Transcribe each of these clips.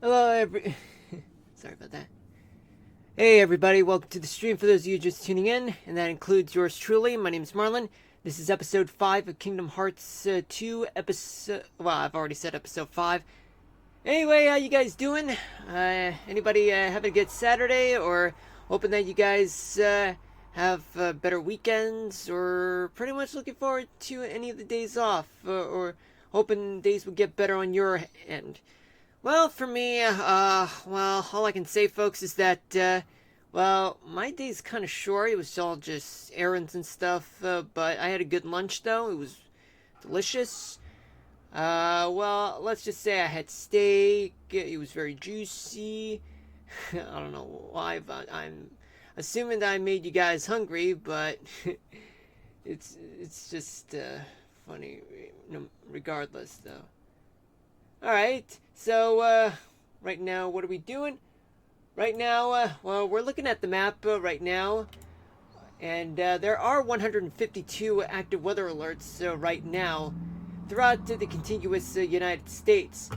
Hello, Sorry about that. Hey, everybody, welcome to the stream for those of you just tuning in, and that includes yours truly. My name is Marlon. This is episode 5 of Kingdom Hearts 2, episode. Well, I've already said episode 5. Anyway, how you guys doing? Anybody having a good Saturday, or hoping that you guys have better weekends, or pretty much looking forward to any of the days off, or hoping days will get better on your end? Well, for me, all I can say, folks, is that, my day's kind of short. It was all just errands and stuff, but I had a good lunch, though. It was delicious. Let's just say I had steak. It was very juicy. I don't know why, but I'm assuming that I made you guys hungry, but it's just funny, regardless, though. Alright, so, right now, what are we doing? Right now, we're looking at the map right now, and there are 152 active weather alerts right now throughout the contiguous United States.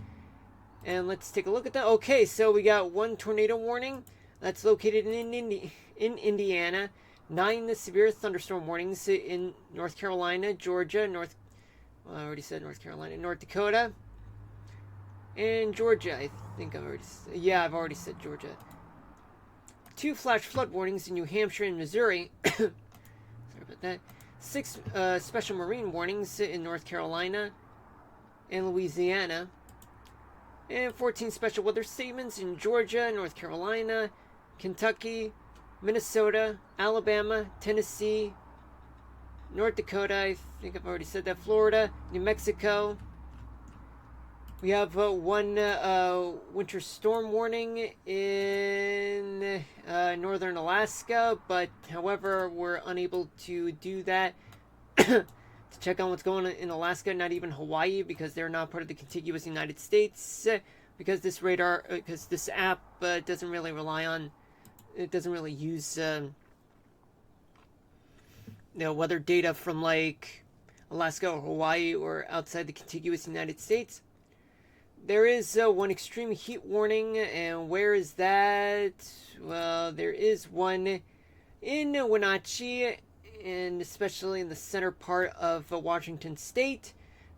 And let's take a look at that. Okay, so we got one tornado warning that's located in Indiana, 9 severe thunderstorm warnings in North Carolina, Georgia, I already said North Carolina, North Dakota, and Georgia. I think I've already said Georgia. 2 flash flood warnings in New Hampshire and Missouri. Sorry about that. 6 special marine warnings in North Carolina and Louisiana. And 14 special weather statements in Georgia, North Carolina, Kentucky, Minnesota, Alabama, Tennessee, North Dakota, I think I've already said that, Florida, New Mexico. We have one winter storm warning in northern Alaska, but however, we're unable to do that to check on what's going on in Alaska, not even Hawaii, because they're not part of the contiguous United States. Because this app doesn't really use weather data from like Alaska or Hawaii or outside the contiguous United States. There is one extreme heat warning, and where is that? Well, there is one in Wenatchee, and especially in the center part of Washington State.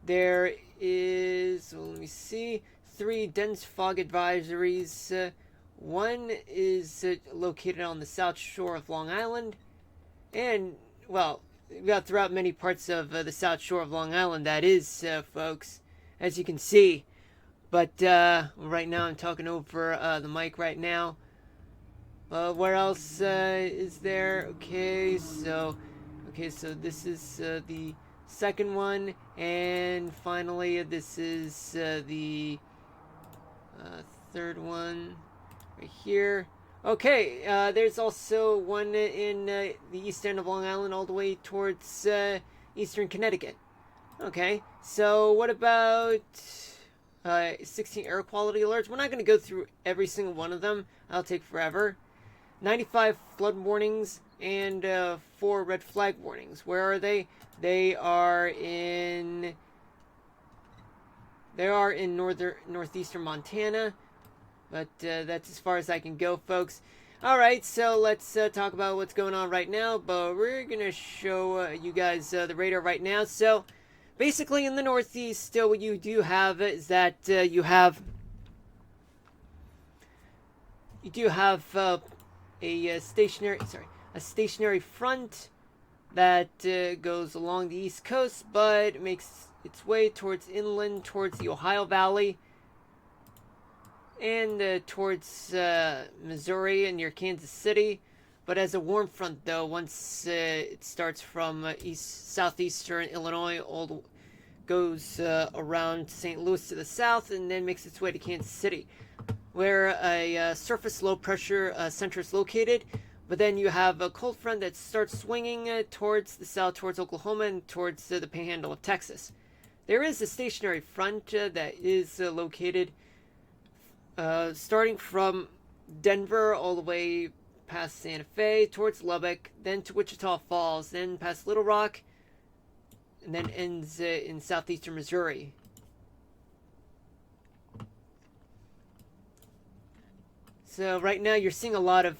There is, let me see, 3 dense fog advisories. One is located on the south shore of Long Island, and, we got throughout many parts of the south shore of Long Island, that is, folks, as you can see. But right now I'm talking over the mic right now. Where else is there? Okay, so this is the second one, and finally this is the third one right here. Okay, there's also one in the east end of Long Island, all the way towards eastern Connecticut. Okay, so what about 16 air quality alerts? We're not going to go through every single one of them. That'll take forever. 95 flood warnings and 4 red flag warnings. Where are they? They are in northeastern Montana, but that's as far as I can go, folks. Alright, so let's talk about what's going on right now, but we're going to show you guys the radar right now. So basically in the northeast, still what you do have is that you do have a stationary front that goes along the east coast, but makes its way towards inland, towards the Ohio Valley, and towards Missouri and near Kansas City. But as a warm front, though, once it starts from southeastern Illinois, goes around St. Louis to the south, and then makes its way to Kansas City, where a surface low pressure center is located. But then you have a cold front that starts swinging towards the south, towards Oklahoma, and towards the panhandle of Texas. There is a stationary front that is located starting from Denver all the way past Santa Fe, towards Lubbock, then to Wichita Falls, then past Little Rock, and then ends in southeastern Missouri. So right now you're seeing a lot of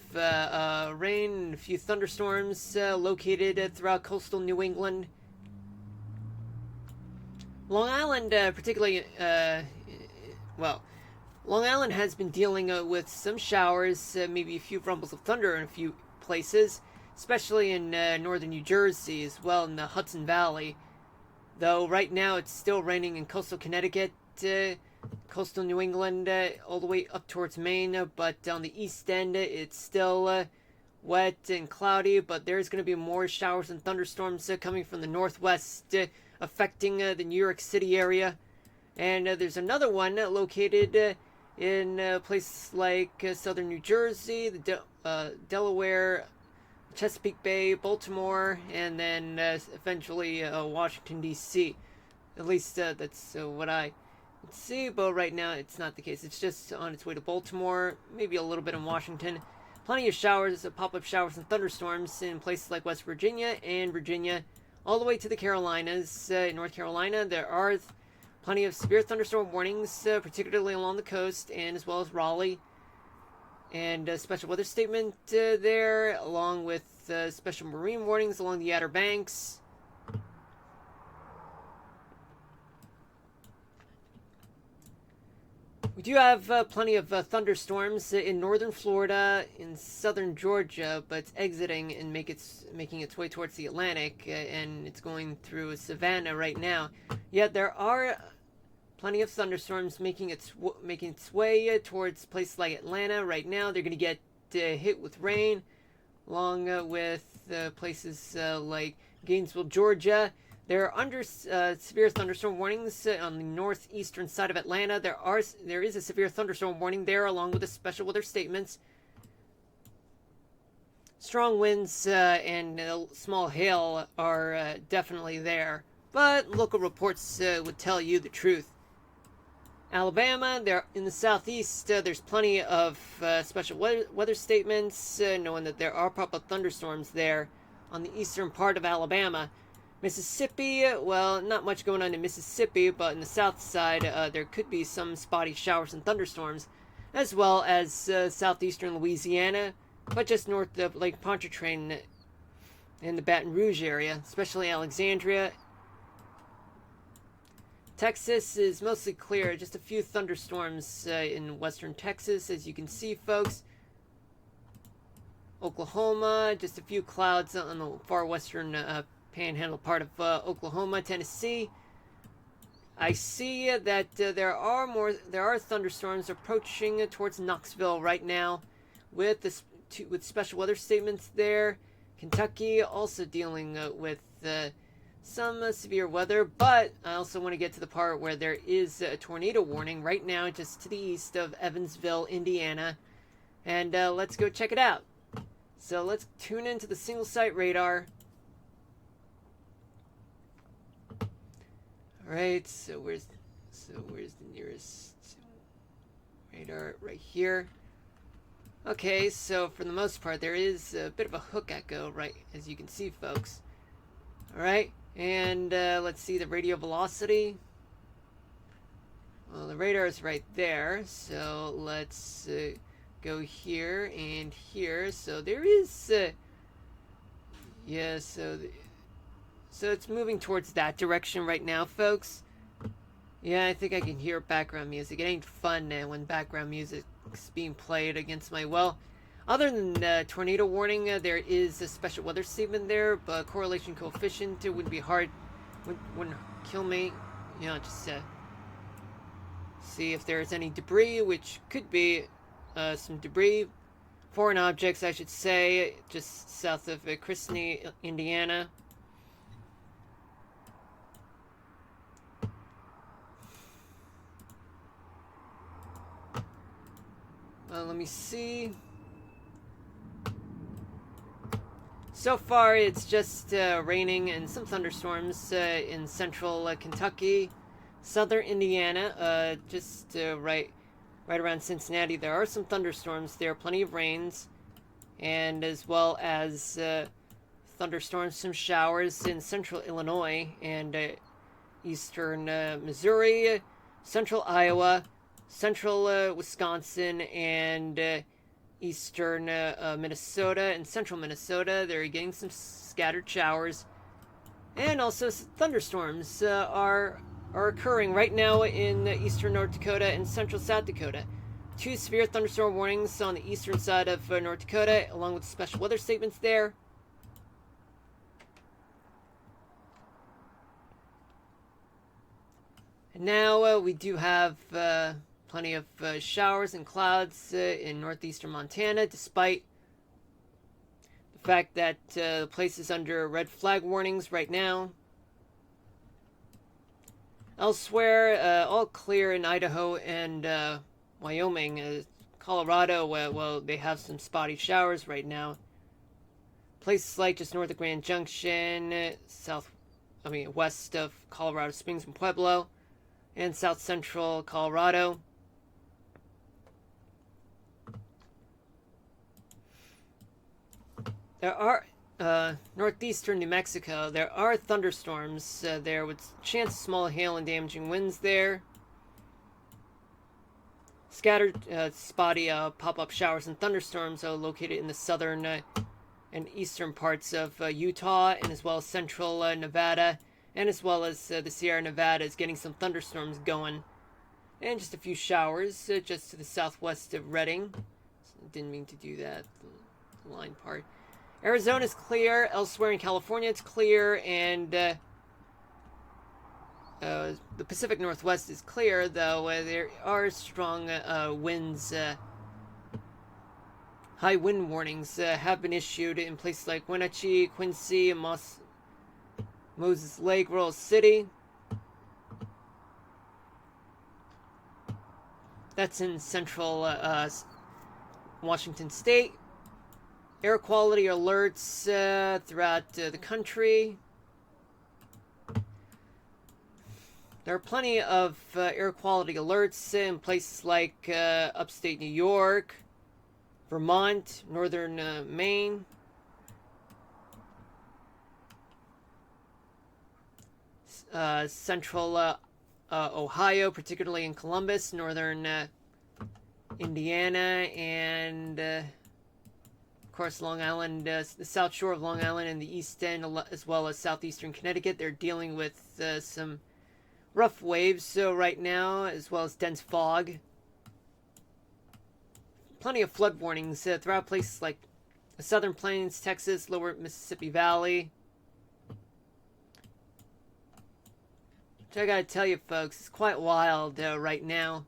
rain and a few thunderstorms located throughout coastal New England. Long Island, particularly, well, Long Island has been dealing with some showers, maybe a few rumbles of thunder in a few places, especially in northern New Jersey as well in the Hudson Valley. Though right now it's still raining in coastal Connecticut, coastal New England, all the way up towards Maine, but on the east end it's still wet and cloudy, but there's going to be more showers and thunderstorms coming from the northwest, affecting the New York City area. And there's another one located in places like southern New Jersey, the Delaware, Chesapeake Bay, Baltimore, and then eventually Washington, D.C. At least that's what I see, but right now it's not the case. It's just on its way to Baltimore, maybe a little bit in Washington. Plenty of showers, pop-up showers and thunderstorms in places like West Virginia and Virginia, all the way to the Carolinas. In North Carolina, there are plenty of severe thunderstorm warnings, particularly along the coast, and as well as Raleigh. And a special weather statement there, along with special marine warnings along the Outer Banks. We do have plenty of thunderstorms in northern Florida, in southern Georgia, but it's exiting and making its way towards the Atlantic, and it's going through Savannah right now. Yet there are plenty of thunderstorms making its way towards places like Atlanta right now. They're going to get hit with rain, along with places like Gainesville, Georgia. There are under severe thunderstorm warnings on the northeastern side of Atlanta. There is a severe thunderstorm warning there, along with the special weather statements. Strong winds and small hail are definitely there, but local reports would tell you the truth. Alabama, there in the southeast, there's plenty of special weather statements, knowing that there are pop-up thunderstorms there on the eastern part of Alabama. Mississippi, well, not much going on in Mississippi, but in the south side, there could be some spotty showers and thunderstorms, as well as southeastern Louisiana, but just north of Lake Pontchartrain in the Baton Rouge area, especially Alexandria. Texas is mostly clear, just a few thunderstorms in western Texas, as you can see, folks. Oklahoma, just a few clouds on the far western panhandle part of Oklahoma. Tennessee, I see that there are thunderstorms approaching towards Knoxville right now, with special weather statements there. Kentucky also dealing with some severe weather, but I also want to get to the part where there is a tornado warning right now, just to the east of Evansville, Indiana, and let's go check it out. So let's tune into the single site radar. Alright, so where's the nearest radar? Right here. Okay, so for the most part there is a bit of a hook echo, right, as you can see, folks. Alright, and let's see the radio velocity. Well, the radar is right there, so let's go here and here. So there is yeah, so it's moving towards that direction right now, folks. Yeah, I think I can hear background music. It ain't fun when background music's being played against my will. Other than tornado warning, there is a special weather statement there, but correlation coefficient wouldn't be hard, wouldn't kill me. You know, just see if there's any debris, which could be some debris. Foreign objects, I should say, just south of Christine, Indiana. Let me see. So far, it's just raining and some thunderstorms in central Kentucky, southern Indiana, just right around Cincinnati. There are some thunderstorms. There are plenty of rains, and as well as thunderstorms, some showers in central Illinois and eastern Missouri, central Iowa, central Wisconsin, and eastern Minnesota and central Minnesota. They're getting some scattered showers. And also thunderstorms are occurring right now in eastern North Dakota and central South Dakota. 2 severe thunderstorm warnings on the eastern side of North Dakota, along with special weather statements there. And now we do have plenty of showers and clouds in northeastern Montana, despite the fact that the place is under red flag warnings right now. Elsewhere, all clear in Idaho and Wyoming. Colorado, well, they have some spotty showers right now. Places like just north of Grand Junction, west of Colorado Springs and Pueblo, and south central Colorado. There are northeastern New Mexico. There are thunderstorms there with chance of small hail and damaging winds there. Scattered spotty pop-up showers and thunderstorms are located in the southern and eastern parts of Utah, and as well as central Nevada, and as well as the Sierra Nevada is getting some thunderstorms going. And just a few showers just to the southwest of Redding. Didn't mean to do that, the line part. Arizona's clear. Elsewhere in California it's clear, and the Pacific Northwest is clear, though there are strong winds. High wind warnings have been issued in places like Wenatchee, Quincy, and Moses Lake, Rural City. That's in central Washington State. Air quality alerts throughout the country. There are plenty of air quality alerts in places like upstate New York, Vermont, northern Maine. Central Ohio, particularly in Columbus, northern Indiana, and of course Long Island, the south shore of Long Island and the east end, as well as southeastern Connecticut. They're dealing with some rough waves right now, as well as dense fog. Plenty of flood warnings throughout places like the Southern Plains, Texas, lower Mississippi Valley. Which I gotta tell you, folks, it's quite wild right now.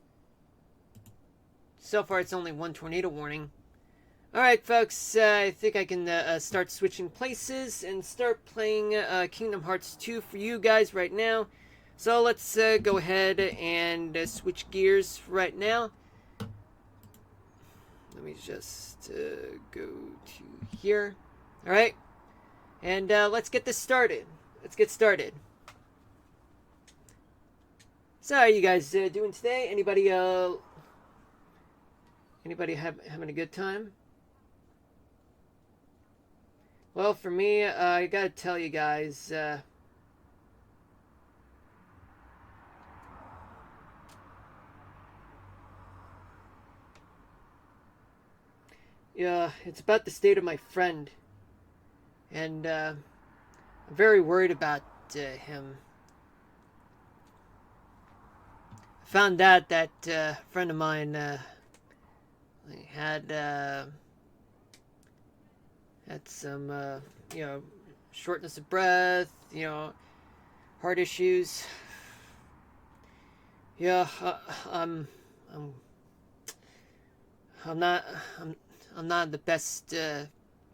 So far, it's only one tornado warning. Alright, folks, I think I can start switching places and start playing Kingdom Hearts 2 for you guys right now. So let's go ahead and switch gears right now. Let me just go to here. Alright, and let's get this started. Let's get started. So, how are you guys doing today? Anybody having a good time? Well, for me, I gotta tell you guys, yeah, it's about the state of my friend, and I'm very worried about him. I found out that a friend of mine had some shortness of breath, heart issues. Yeah, I'm not in the best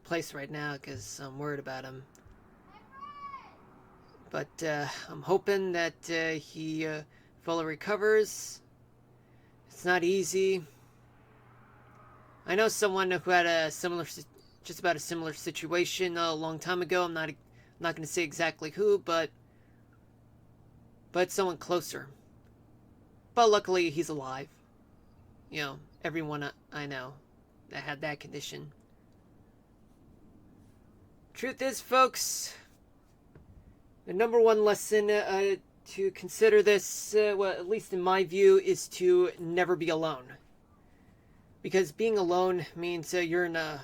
place right now because I'm worried about him. But I'm hoping that he fully recovers. It's not easy. I know someone who had just about a similar situation a long time ago. I'm not going to say exactly who, but someone closer. But luckily, he's alive. Everyone I know that had that condition. Truth is, folks, the number one lesson to consider this, well, at least in my view, is to never be alone. because being alone means you're in a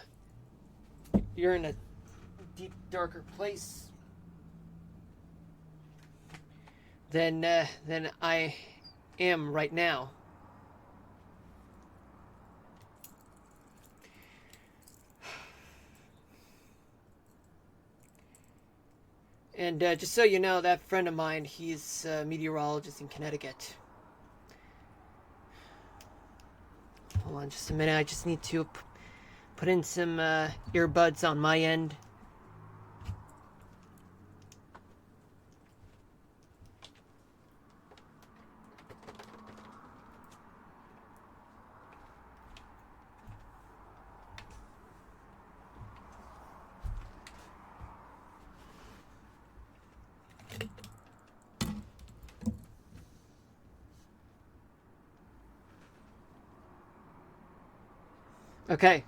deep, darker place than I am right now. And just so you know, that friend of mine, he's a meteorologist in Connecticut. Hold on just a minute. I just need to put in some earbuds on my end. Okay.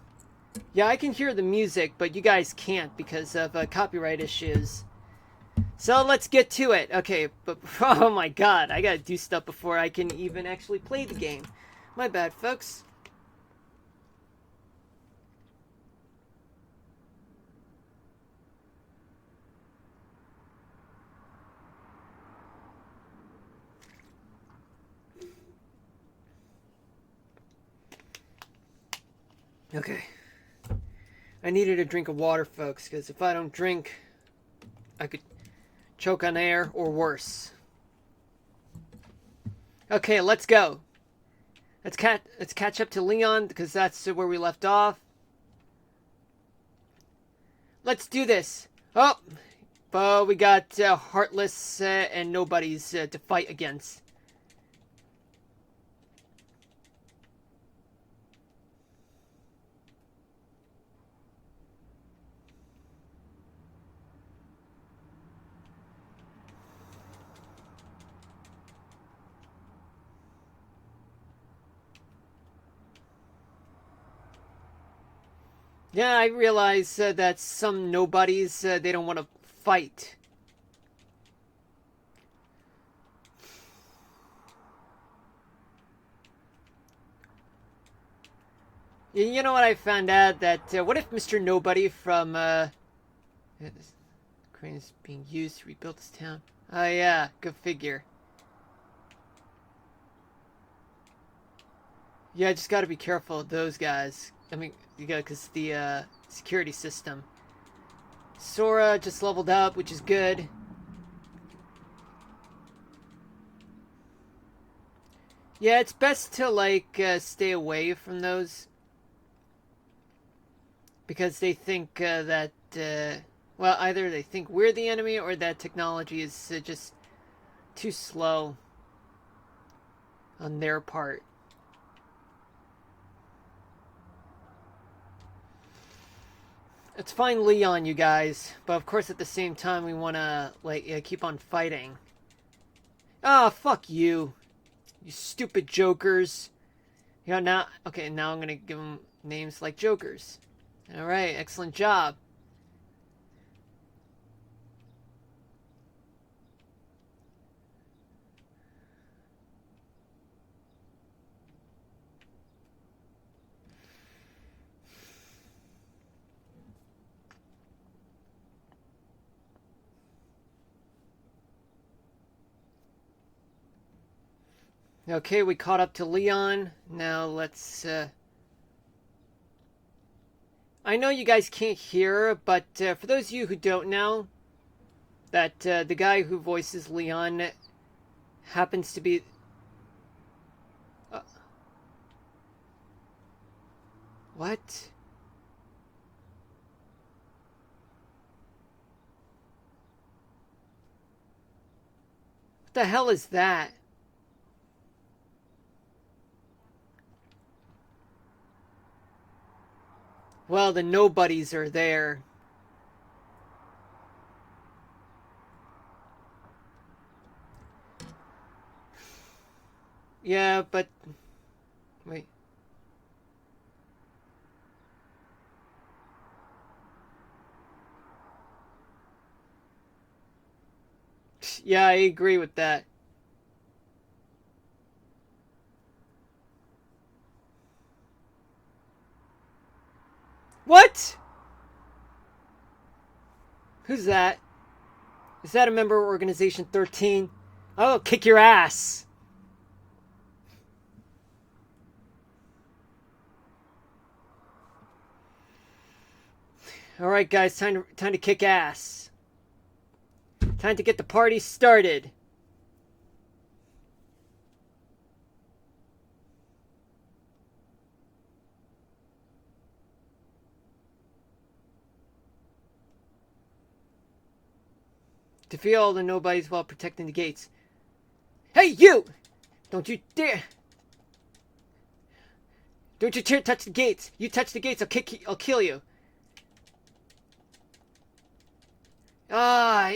Yeah, I can hear the music, but you guys can't because of copyright issues. So let's get to it. Okay, but oh my god, I gotta do stuff before I can even actually play the game. My bad, folks. Okay. I needed a drink of water, folks, because if I don't drink, I could choke on air or worse. Okay, let's go. Let's catch up to Leon because that's where we left off. Let's do this. Oh, but we got Heartless and Nobody's to fight against. Yeah, I realize that some nobodies, they don't want to fight. You know what I found out? That what if Mr. Nobody from this crane is being used to rebuild this town? Oh yeah, go figure. Yeah, I just got to be careful of those guys. I mean, you got because the security system. Sora just leveled up, which is good. Yeah, it's best to like stay away from those because they think that well, either they think we're the enemy or that technology is just too slow on their part. Let's find Leon, you guys, but of course at the same time we want to like keep on fighting. Ah, oh, fuck you, you stupid jokers. You know now. Okay, now I'm gonna give them names like jokers. All right, excellent job. Okay, we caught up to Leon. Now let's. I know you guys can't hear, but for those of you who don't know, that the guy who voices Leon happens to be. Uh, what? What the hell is that? Well, the nobodies are there. Yeah, but wait. Yeah, I agree with that. What? Who's that? Is that a member of Organization 13? I'll kick your ass. All right, guys, time to kick ass. Time to get the party started. Defeat all the nobodies while protecting the gates. Hey, you! Don't you dare! Don't you dare touch the gates! You touch the gates, I'll kill you. Ah.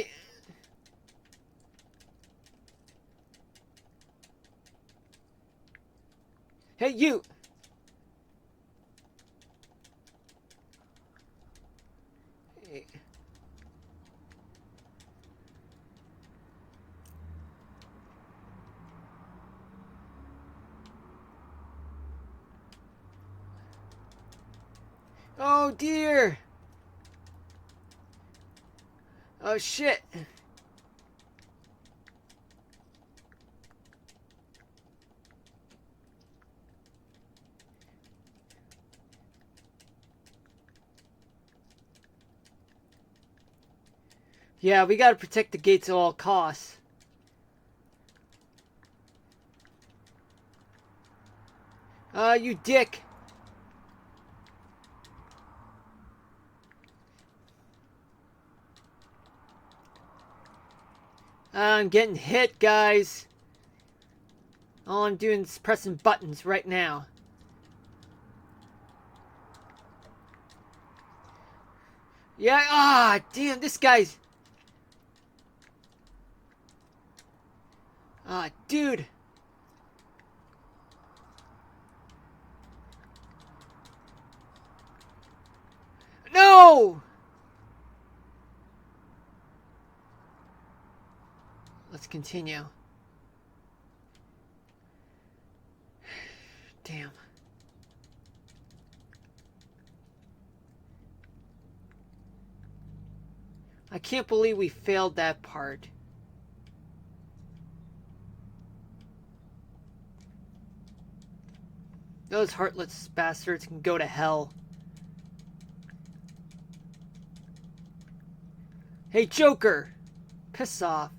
Hey, you! Oh dear! Oh shit! Yeah, we gotta protect the gates at all costs. You dick! I'm getting hit, guys. All I'm doing is pressing buttons right now. Yeah, damn, this guy's... Dude. No! Let's continue. Damn. I can't believe we failed that part. Those heartless bastards can go to hell. Hey, Joker! Piss off.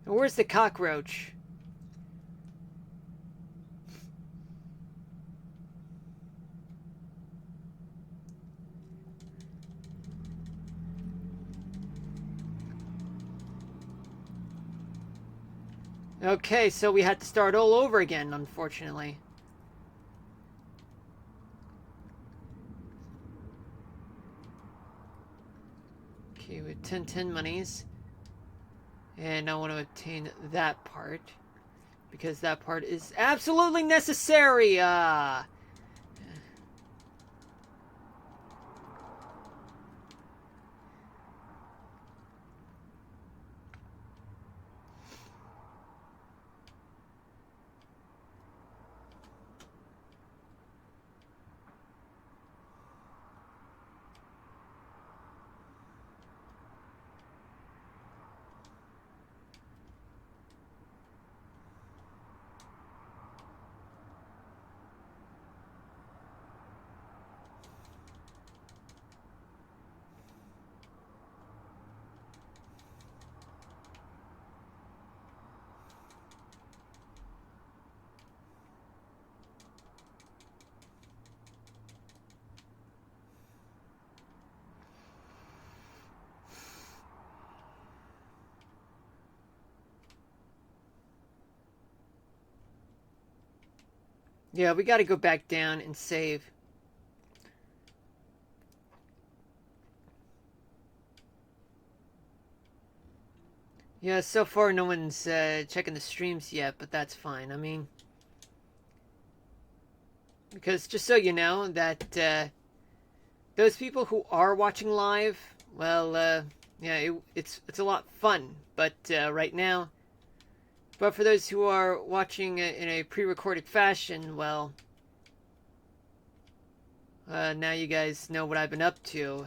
And where's the cockroach? Okay, so we had to start all over again, unfortunately. Okay, with 10 monies. And I want to obtain that part. Because that part is absolutely necessary! Yeah, we gotta go back down and save. Yeah, so far no one's checking the streams yet, but that's fine. I mean, because just so you know, that those people who are watching live, well, yeah, it's a lot fun. But right now, but for those who are watching in a pre-recorded fashion, well, Now you guys know what I've been up to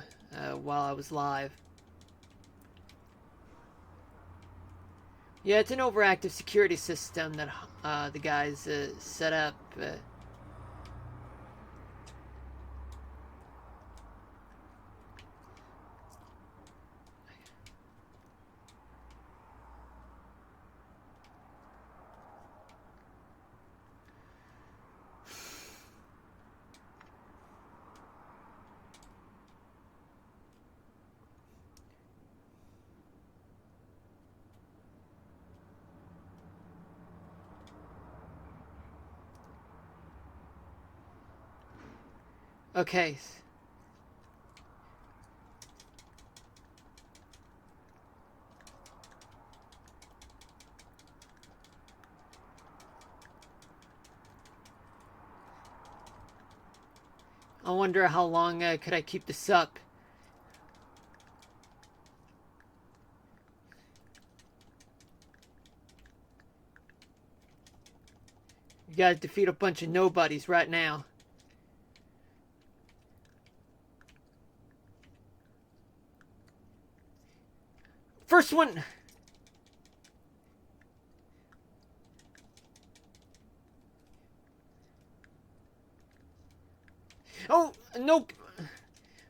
while I was live. Yeah, it's an overactive security system that the guys set up. Okay. I wonder how long could I keep this up. You gotta defeat a bunch of nobodies right now. First one! Oh, nope!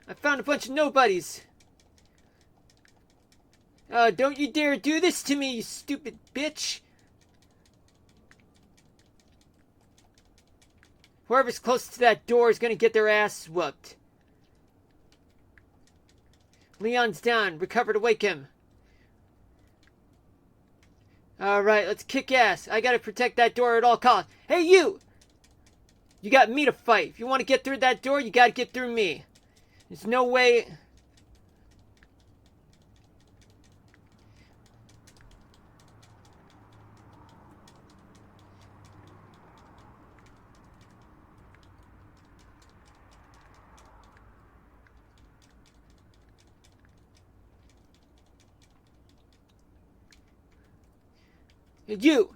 I found a bunch of nobodies. Don't you dare do this to me, you stupid bitch! Whoever's close to that door is gonna get their ass whooped. Leon's down. Recover to wake him. Alright, let's kick ass. I gotta protect that door at all costs. Hey, you! You got me to fight. If you want to get through that door, you gotta get through me. There's no way... You!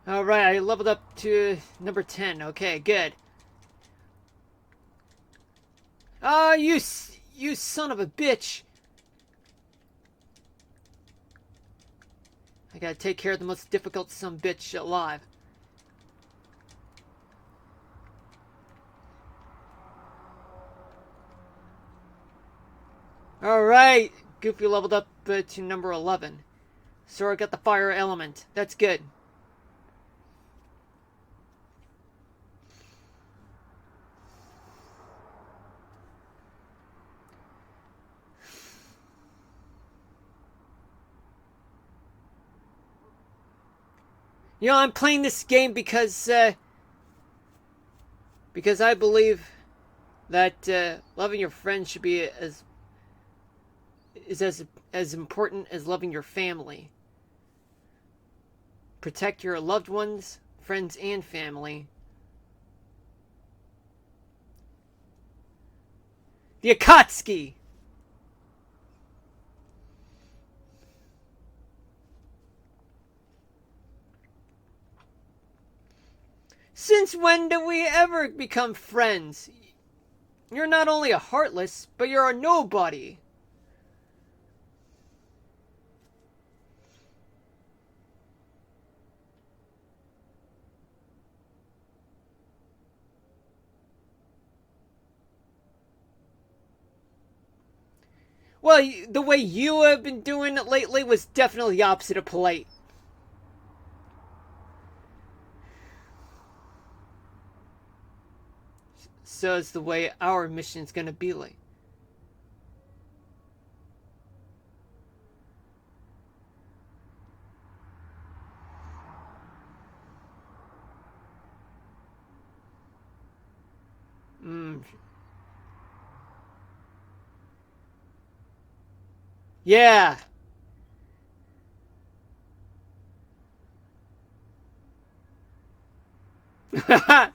Alright, I leveled up to number 10. Okay, good. Oh, you son of a bitch! I gotta take care of the most difficult son of a bitch alive. Alright! Goofy leveled up to number 11. Sora got the fire element. That's good. You know, I'm playing this game because I believe that loving your friends should be as important as loving your family. Protect your loved ones, friends, and family. The Akatsuki! Since when do we ever become friends? You're not only a heartless, but you're a nobody. Well, the way you have been doing it lately was definitely the opposite of polite. So it's the way our mission's gonna be like. Yeah. Why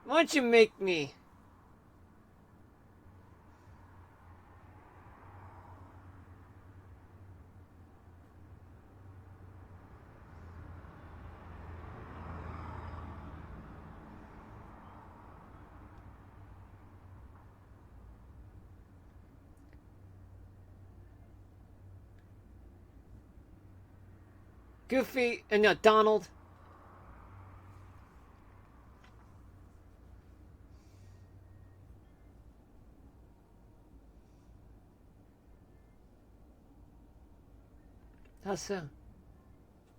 don't you make me? Goofy, and no, Donald. How so?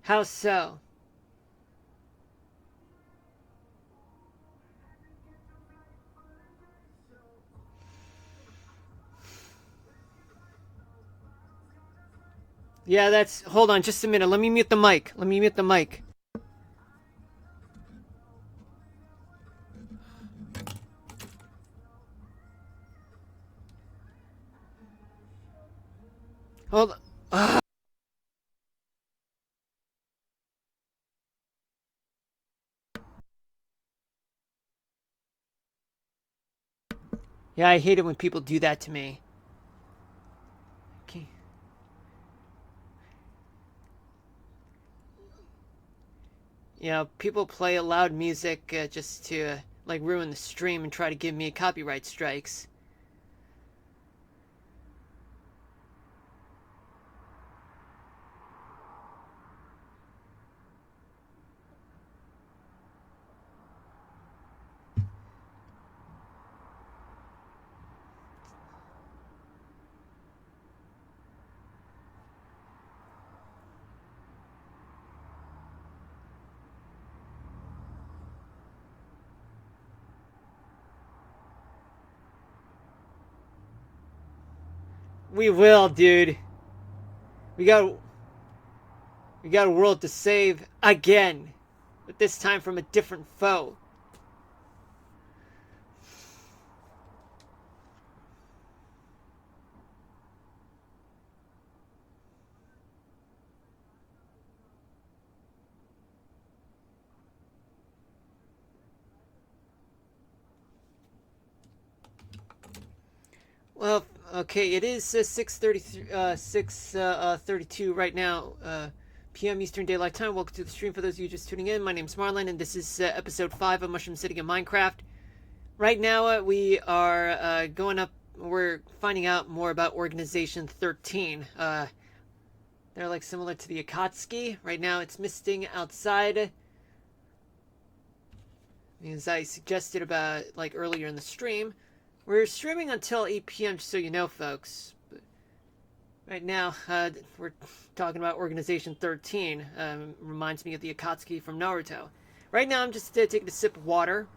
How so? Yeah, that's. Hold on, just a minute. Let me mute the mic. Let me mute the mic. Hold on. Yeah, I hate it when people do that to me. Okay. You know, people play loud music just to like ruin the stream and try to give me copyright strikes. We will, dude. We got we got a world to save again, but this time from a different foe. Well, okay, it is 6:32 right now, p.m. Eastern Daylight Time. Welcome to the stream for those of you just tuning in. My name's Marlon, and this is episode 5 of Mushroom City in Minecraft. Right now, we are going up. We're finding out more about Organization 13. They're like similar to the Akatsuki. Right now, it's misting outside. As I suggested about like earlier in the stream, we're streaming until 8 p.m. Just so you know, folks. But right now, we're talking about Organization 13. Reminds me of the Akatsuki from Naruto. Right now, I'm just taking a sip of water.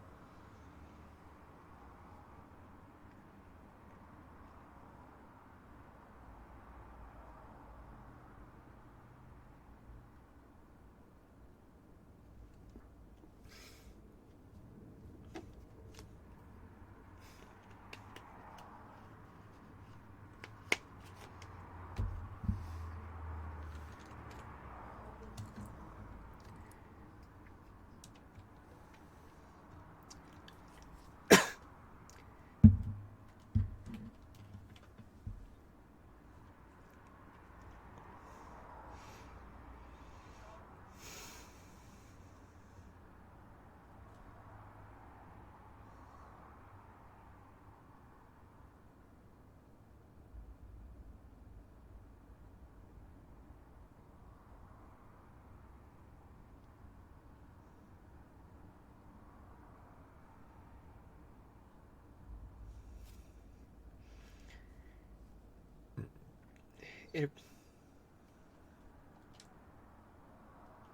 It,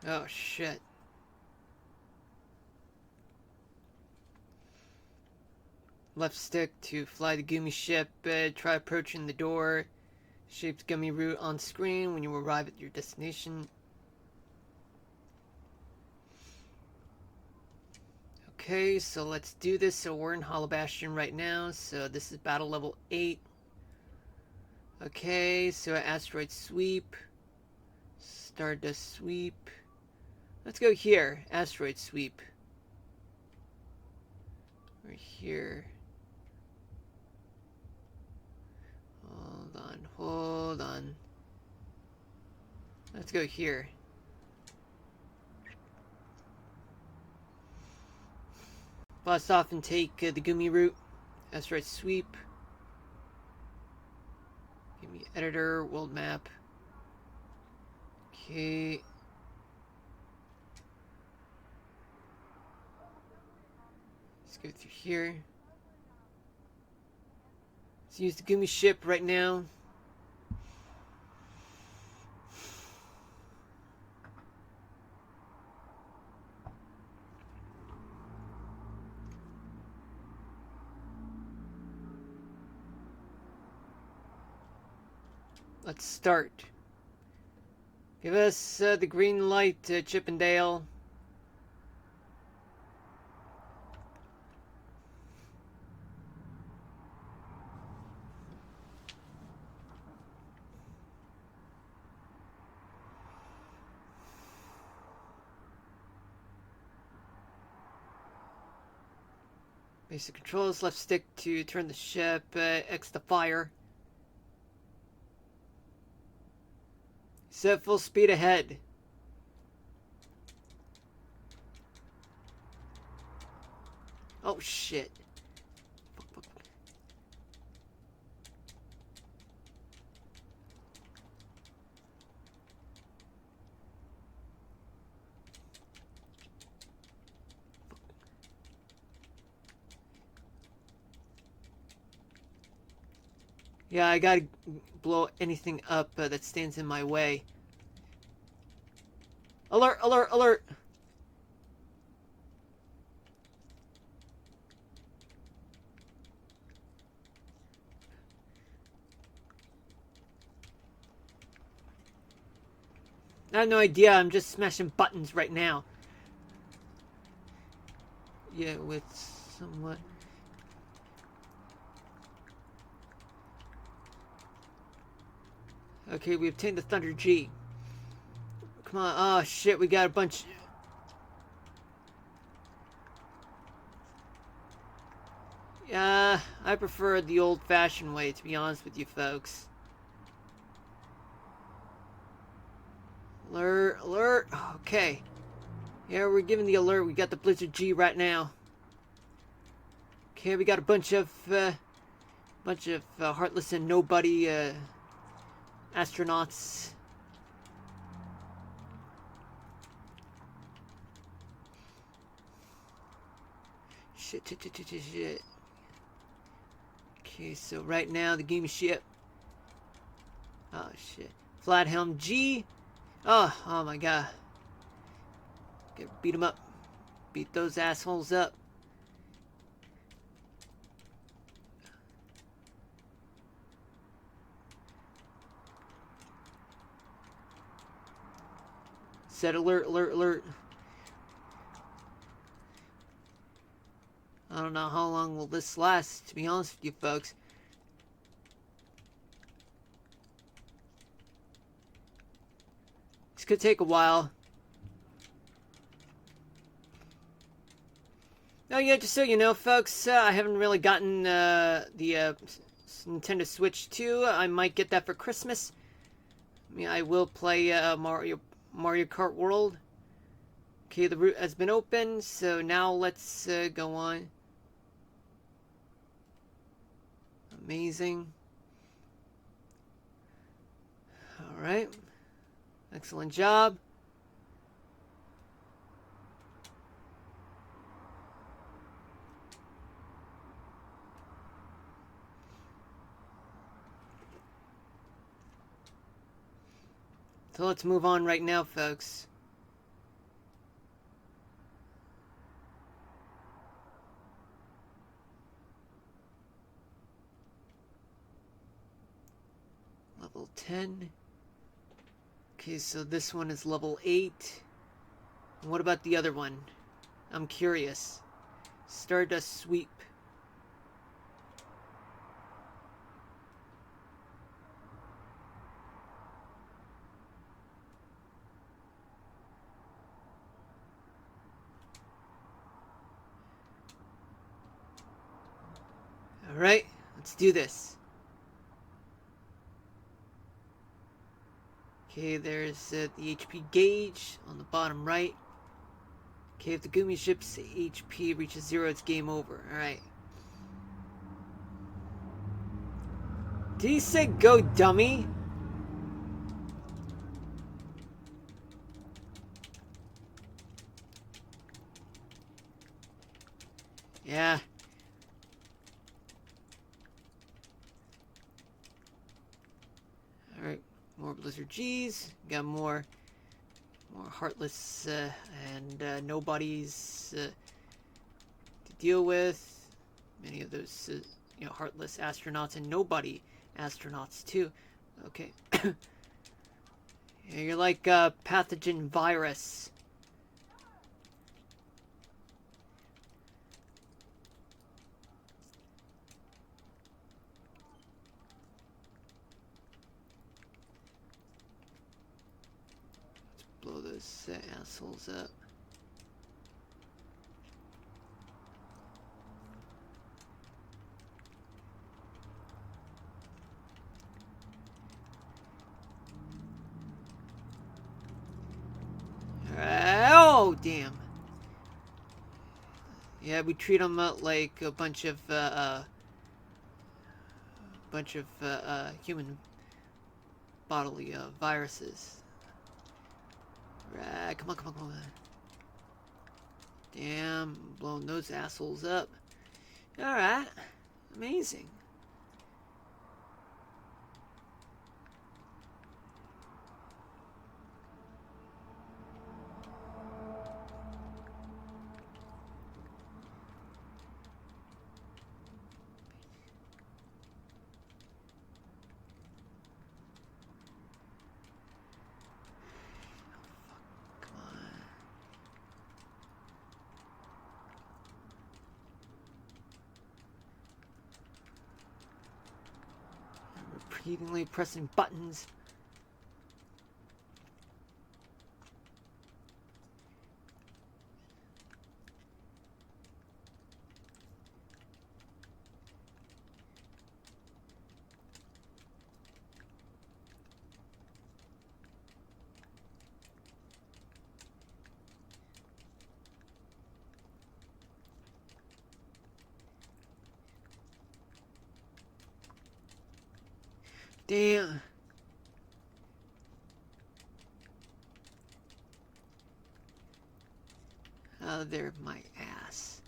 oh shit. Left stick to fly the Gumi ship. Try approaching the door. Shaped gummy route on screen when you arrive at your destination. Okay, so let's do this. So we're in Hollow Bastion right now. So this is battle level 8. Okay, so asteroid sweep. Stardust sweep. Let's go here. Asteroid sweep. We're here. Hold on. Let's go here. Blast off and take the Gumi route. Asteroid sweep. Give me editor, world map. Okay. go through here. Let's use the Gumi ship right now. Let's start. Give us the green light, Chippendale. Basic controls, left stick to turn the ship, X to fire. Set full speed ahead. Oh shit. Yeah, I gotta blow anything up that stands in my way. Alert, alert, alert! I have no idea, I'm just smashing buttons right now. Yeah, with somewhat... Okay, we obtained the Thunder G. Come on, oh shit, we got a bunch... Yeah, I prefer the old-fashioned way, to be honest with you folks. Alert, alert, okay. Yeah, we're giving the alert, we got the Blizzard G right now. Okay, we got a bunch of heartless and nobody, astronauts. Shit, shit, shit, shit, shit, shit. Okay, so right now the game ship. Oh shit. Flathelm G. Oh my god. Okay, beat them up. Beat those assholes up. Set alert, alert, alert. I don't know how long will this last, to be honest with you folks. This could take a while. Oh yeah, just so you know, folks, I haven't really gotten the Nintendo Switch 2. I might get that for Christmas. I mean, I will play Mario Kart World. Okay, the route has been opened, so now let's go on. Amazing. Alright. Excellent job. So let's move on right now, folks. Level 10. Okay, so this one is level 8. And what about the other one? I'm curious. Stardust Sweep. Alright, let's do this. Okay, there's the HP gauge on the bottom right. Okay, if the Gumi ship's HP reaches 0, it's game over. Alright. Did he say go dummy? Yeah. Alright, more Blizzard G's. Got more Heartless and nobodies to deal with. Many of those, Heartless astronauts and nobody astronauts too. Okay. Yeah, you're like a pathogen virus. Blow those assholes up. Oh, damn. Yeah, we treat them like a bunch of human bodily viruses. Right, come on, come on, come on. Damn, blowing those assholes up. Alright, amazing. Repeatedly pressing buttons. Damn. Oh, they're my ass.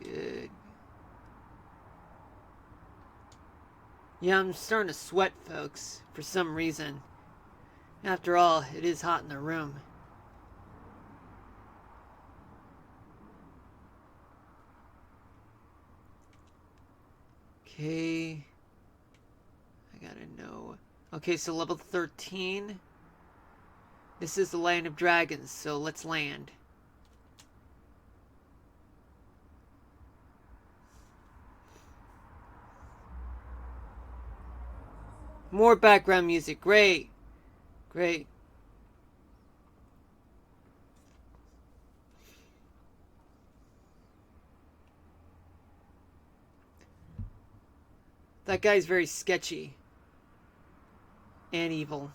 Good. Yeah, I'm starting to sweat, folks, for some reason. After all, it is hot in the room. Okay. I gotta know. Okay, so level 13. This is the land of dragons, so let's land. More background music. Great. Great. That guy's very sketchy. And evil.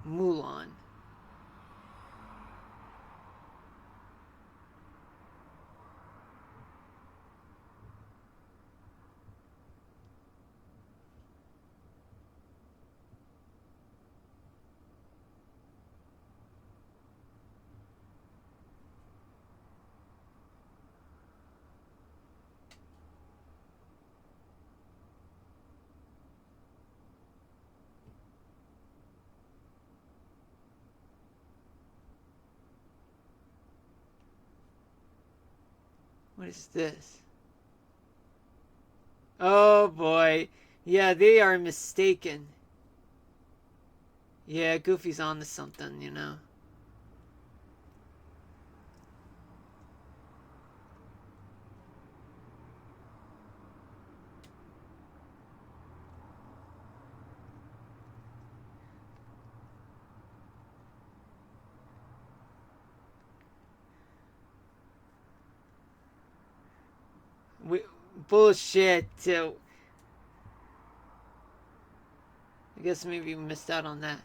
Mulan. What is this? Oh boy. Yeah, they are mistaken. Yeah, Goofy's on to something, you know. We, Bullshit. I guess maybe we missed out on that.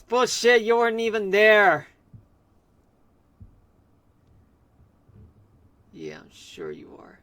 Bullshit, you weren't even there. Yeah, I'm sure you are.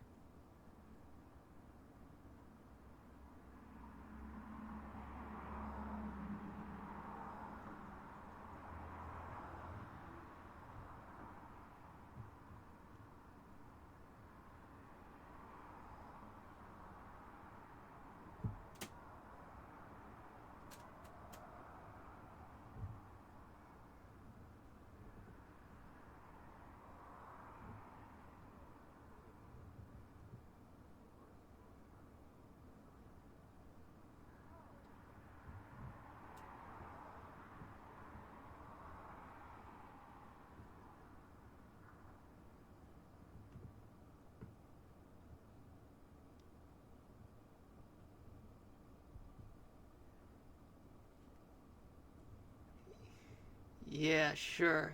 Yeah, sure.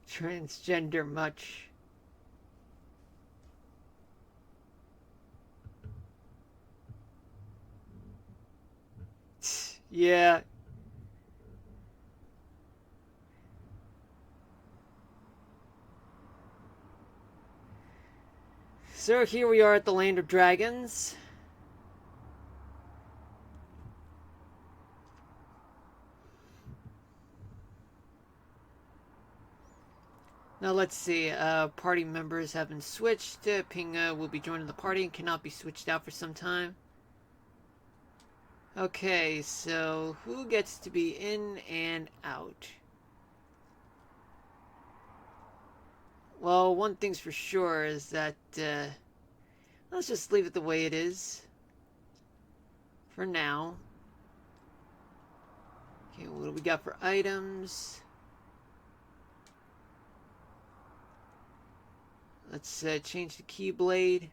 Transgender much. Yeah. So here we are at the Land of Dragons. Now let's see. Party members have been switched. Ping will be joining the party and cannot be switched out for some time. Okay, so who gets to be in and out? Well, one thing's for sure is that let's just leave it the way it is for now. Okay, what do we got for items? Let's change the Keyblade.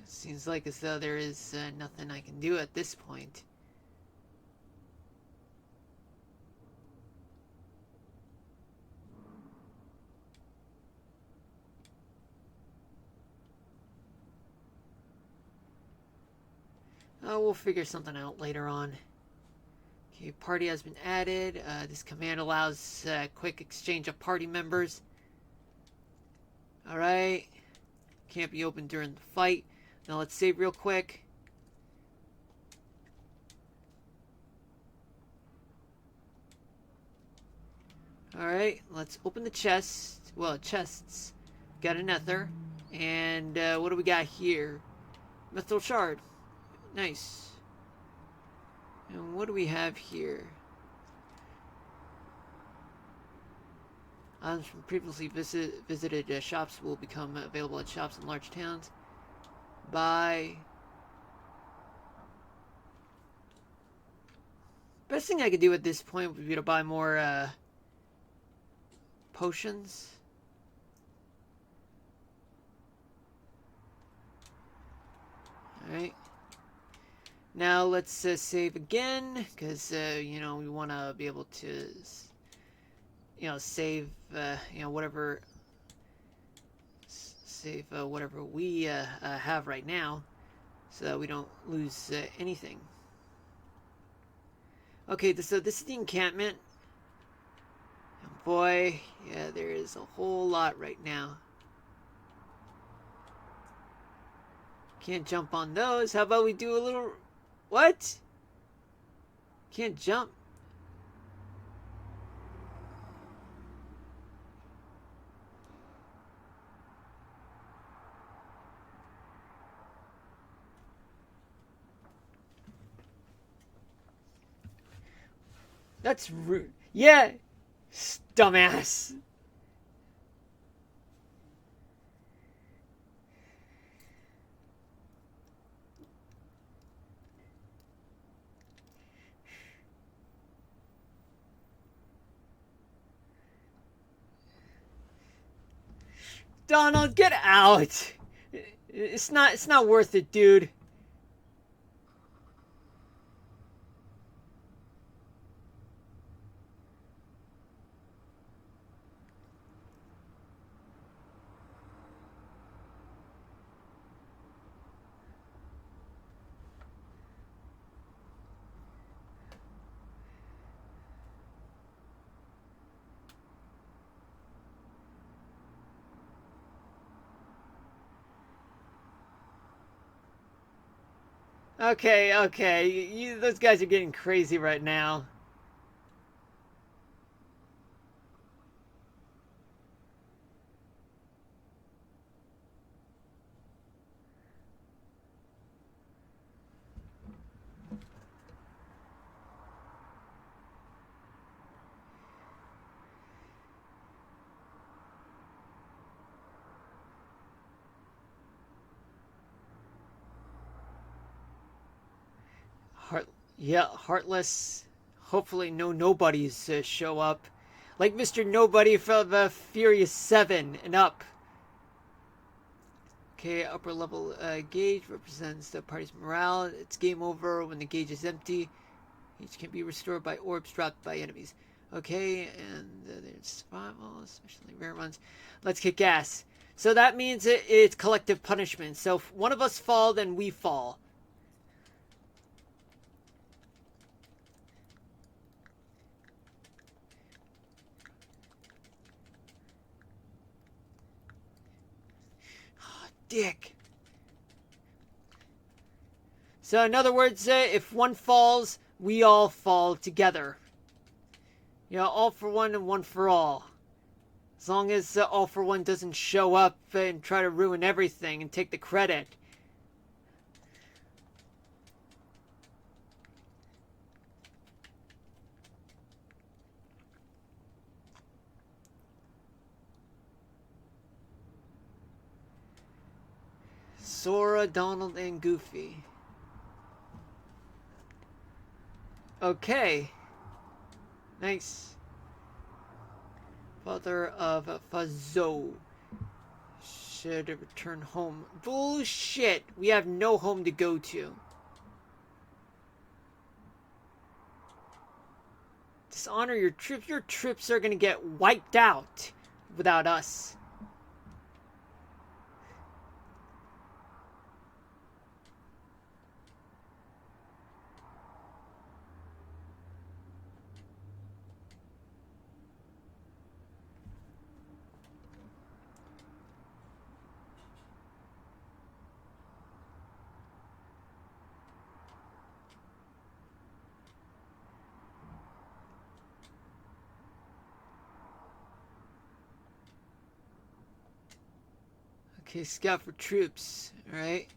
Seems like as though there is nothing I can do at this point. We'll figure something out later on. Okay, party has been added. This command allows quick exchange of party members. Alright. Can't be opened during the fight. Now let's save real quick. Alright, let's open the chest. Well, chests. Got a nether. And what do we got here? Mithril shard. Nice. And what do we have here? Items from previously visited shops will become available at shops in large towns. Buy. Best thing I could do at this point would be to buy more potions. Alright. Now let's save again, because, you know, we want to be able to, you know, save, you know, whatever, save whatever we have right now, so that we don't lose anything. Okay, so this is the encampment. And boy, yeah, there is a whole lot right now. Can't jump on those. How about we do a little... What? Can't jump. That's rude. Yeah, dumbass. Donald, get out. It's not worth it, dude. Okay, okay. Those guys are getting crazy right now. Heart, yeah, Heartless. Hopefully, no nobodies show up, like Mr. Nobody from Furious 7 and up. Okay, upper level gauge represents the party's morale. It's game over when the gauge is empty. Each can be restored by orbs dropped by enemies. Okay, and there's survival, especially rare ones. Let's kick ass. So that means it's collective punishment. So if one of us fall, then we fall. Oh, dick. So in other words, if one falls, we all fall together. You know, all for one and one for all. As long as all for one doesn't show up and try to ruin everything and take the credit. Sora, Donald, and Goofy. Okay. Nice. Father of Fazzo should return home. Bullshit! We have no home to go to. Dishonor your troops. Your troops are gonna get wiped out without us. Okay, scout for troops. Alright.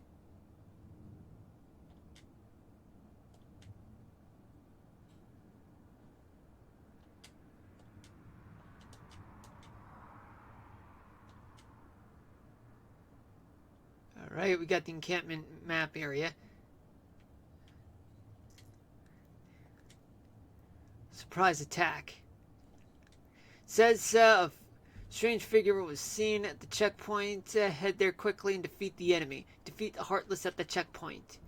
Alright, we got the encampment map area. Surprise attack. Says a strange figure was seen at the checkpoint. Head there quickly and defeat the enemy. Defeat the Heartless at the checkpoint.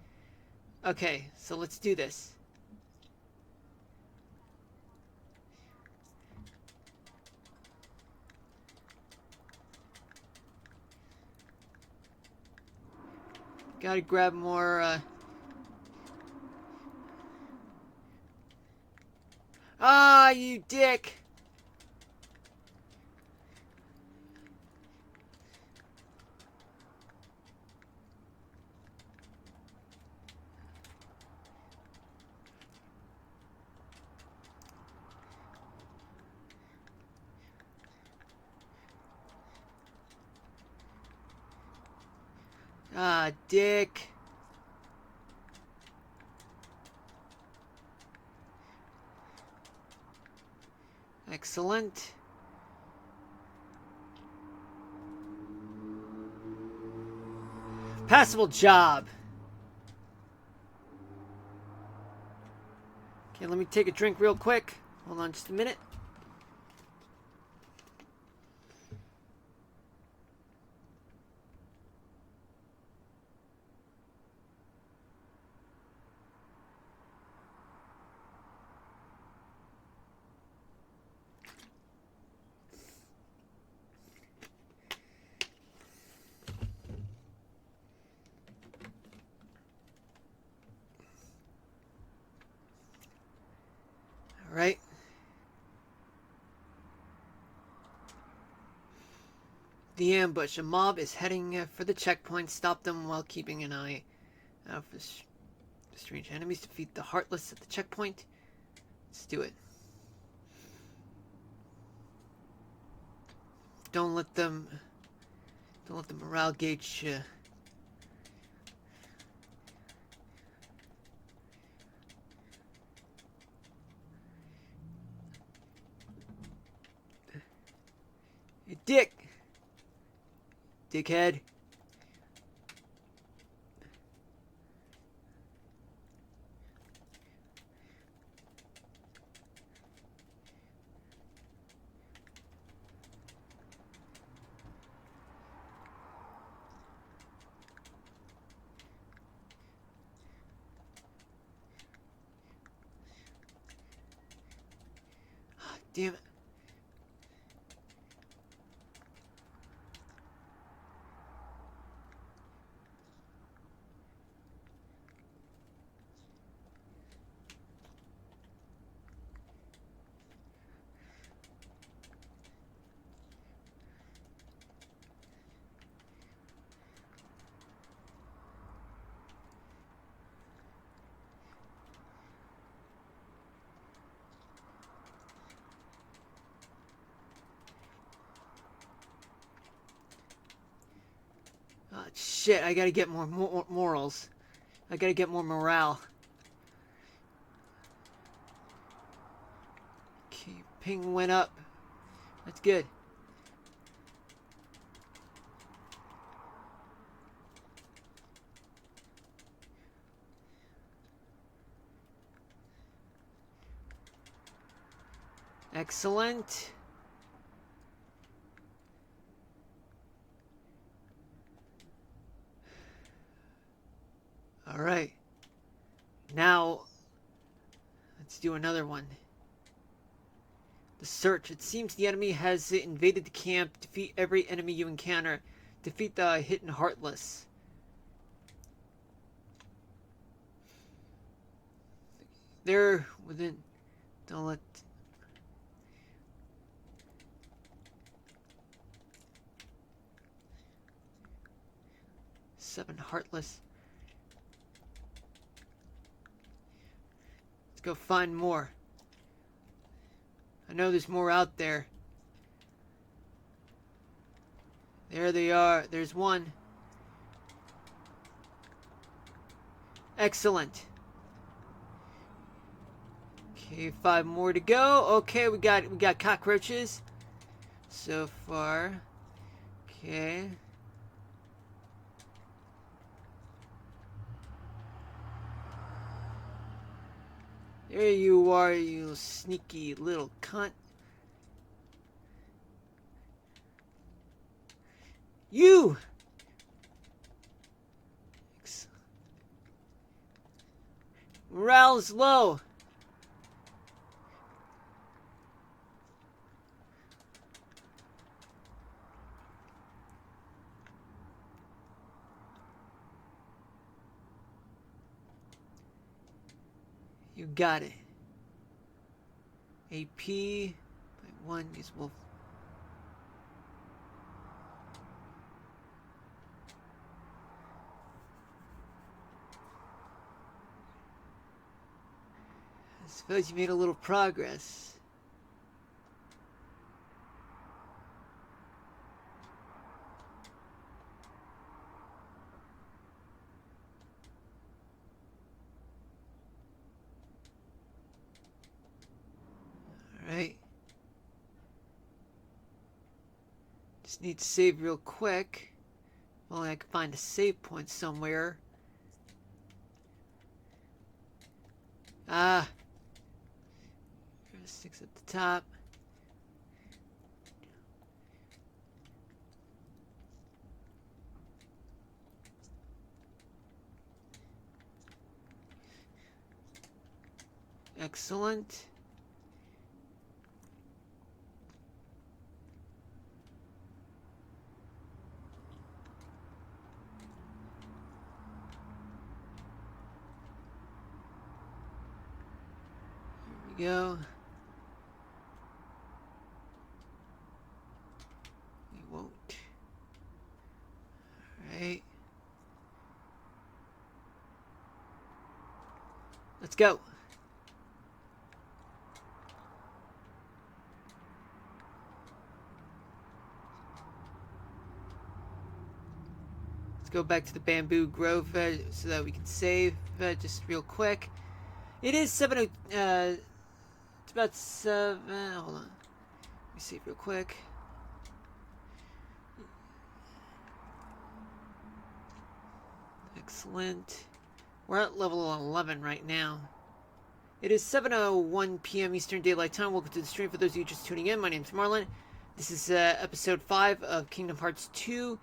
Okay, so let's do this. Gotta grab more, Ah, you dick! Ah, dick. Excellent. Passable job. Okay, let me take a drink real quick. Hold on just a minute. All right. The ambush. A mob is heading for the checkpoint. Stop them while keeping an eye out for strange enemies. Defeat the Heartless at the checkpoint. Let's do it. Don't let the morale gauge you dickhead. Damn it. Oh, shit, I gotta get more morals. I gotta get more morale. Okay, ping went up. That's good. Excellent. All right. Now, let's do another one. The search. It seems the enemy has invaded the camp. Defeat every enemy you encounter. Defeat the hidden Heartless. They're within. Don't let. Seven Heartless. Let's go find more. I know there's more out there. There they are. There's one. Excellent. Okay, 5 more to go. Okay, we got cockroaches so far. Okay. There you are, you sneaky little cunt. You! Morale's low. You got it. AP by 1 is wolf. I suppose you made a little progress. Alright. Just need to save real quick. If only I could find a save point somewhere. Ah. There's 6 at the top. Excellent. Here we go. We won't. Alright. Let's go. Go back to the bamboo grove so that we can save just real quick. It is 7. It's about 7. Hold on. Let me save real quick. Excellent. We're at level 11 right now. It is 7:01 p.m. Eastern Daylight Time. Welcome to the stream. For those of you just tuning in, my name's Marlon. This is episode 5 of Kingdom Hearts 2.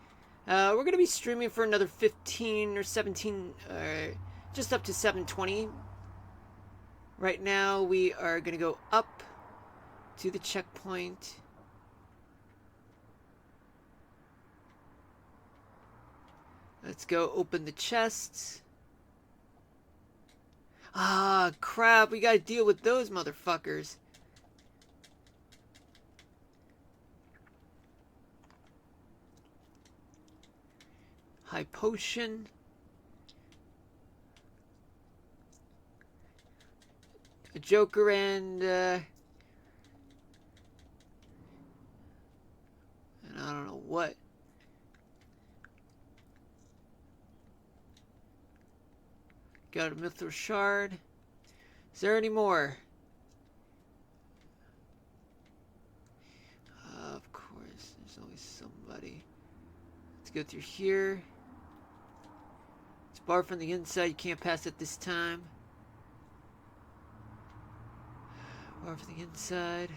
We're going to be streaming for another 15 or 17, just up to 7:20. Right now, we are going to go up to the checkpoint. Let's go open the chests. Ah, crap. We got to deal with those motherfuckers. High potion. A Joker and I don't know what. Got a Mithril Shard. Is there any more? Of course, there's always somebody. Let's go through here. It's barred from the inside. You can't pass it this time. Barred from the inside.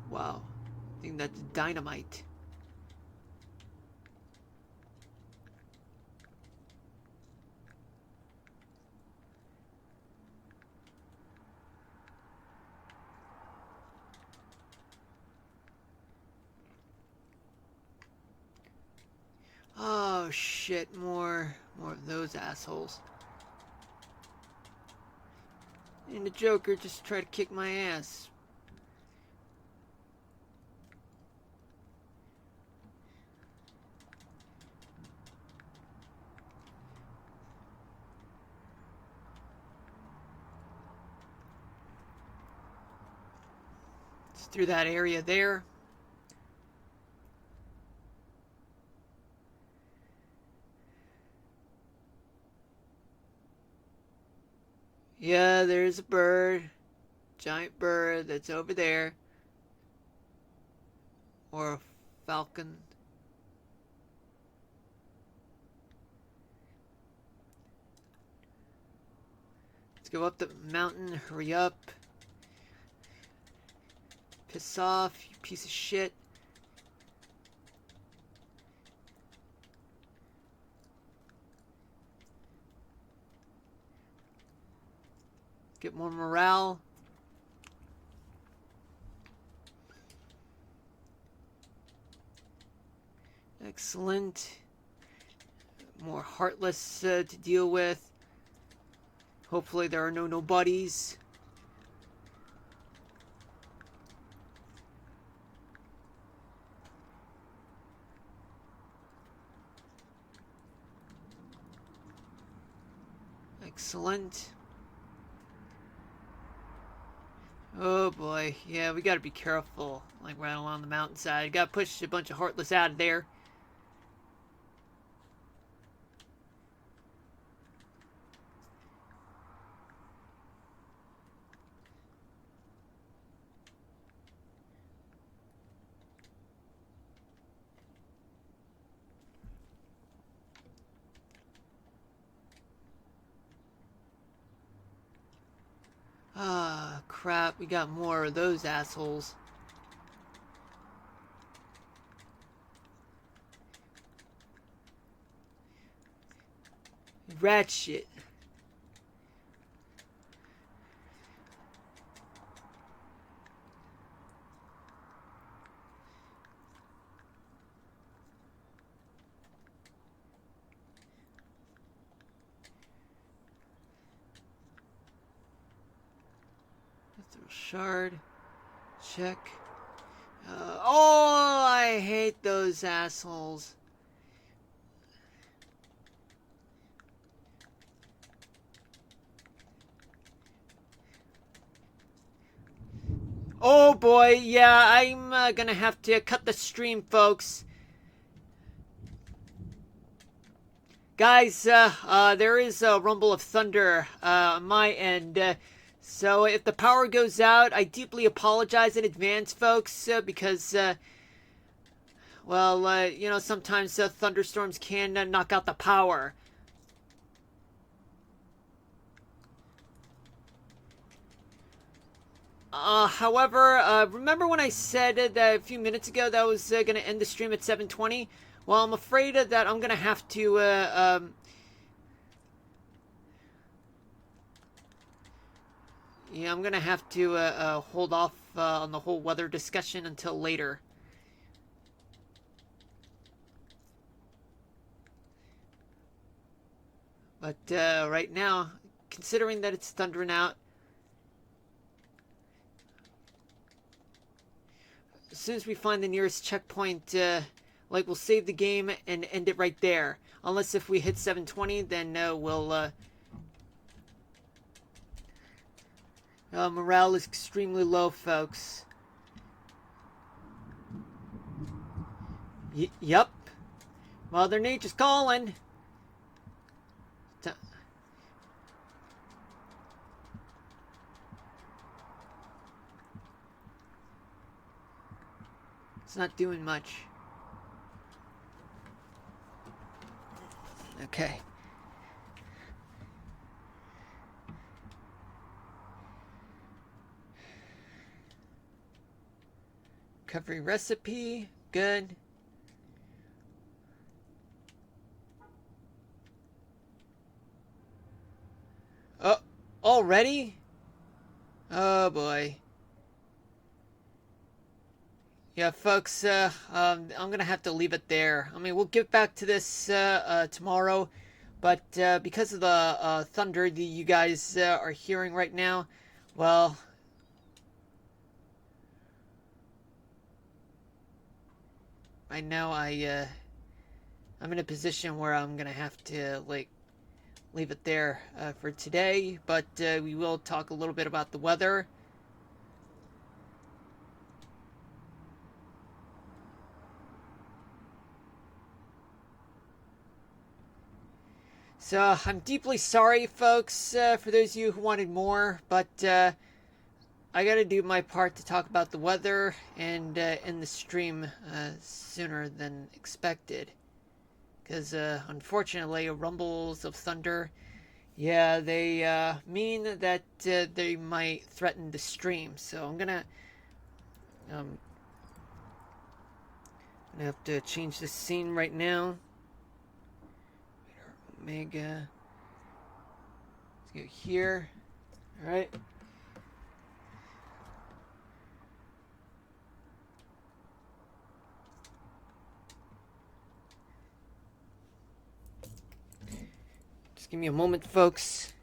Wow. I think that's dynamite. Oh shit, more of those assholes. And the Joker just tried to kick my ass. It's through that area there. Yeah, there's a bird. Giant bird that's over there. Or a falcon. Let's go up the mountain. Hurry up. Piss off, you piece of shit. Get more morale. Excellent. More Heartless to deal with. Hopefully there are no nobodies. Excellent. Oh boy, yeah, we gotta be careful, like right along the mountainside. Gotta push a bunch of Heartless out of there. crap, we got more of those assholes. Rat shit. Shard. Check. Oh, I hate those assholes. Oh boy, yeah, I'm gonna have to cut the stream, folks. Guys, there is a rumble of thunder on my end. So if the power goes out, I deeply apologize in advance, folks, because, well, you know, sometimes thunderstorms can knock out the power. However, remember when I said that a few minutes ago that I was going to end the stream at 7:20? Well, I'm afraid that I'm going to have to, yeah, I'm going to have to hold off on the whole weather discussion until later. But right now, considering that it's thundering out, as soon as we find the nearest checkpoint, like, we'll save the game and end it right there. Unless if we hit 7:20, then we'll... morale is extremely low, folks. Yep. Mother Nature's calling. It's not doing much. Okay. Recovery recipe. Good. Oh, already? Oh boy. Yeah, folks, I'm gonna have to leave it there. I mean, we'll get back to this tomorrow, but because of the thunder that you guys are hearing right now, well, right now I'm in a position where I'm gonna have to, like, leave it there for today, but we will talk a little bit about the weather. So, I'm deeply sorry, folks, for those of you who wanted more, but I gotta do my part to talk about the weather and end the stream sooner than expected. Because, unfortunately, rumbles of thunder, yeah, they mean that they might threaten the stream. So I'm gonna have to change the scene right now. Omega. Let's go here. All right. Just give me a moment, folks.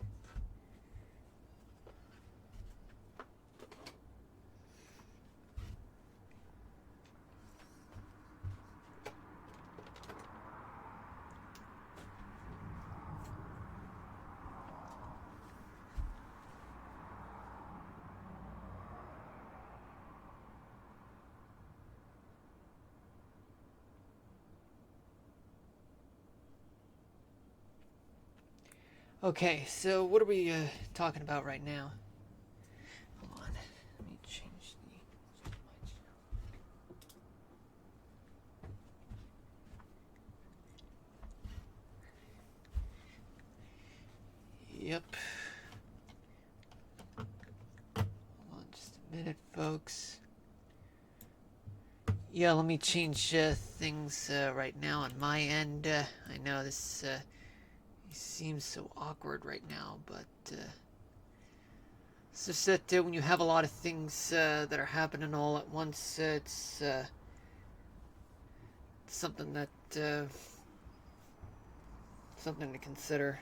Okay, so what are we talking about right now? Hold on, let me change the... Yep. Hold folks. Yeah, let me change things right now on my end. I know this seems so awkward right now, but it's just that when you have a lot of things that are happening all at once, it's something that something to consider.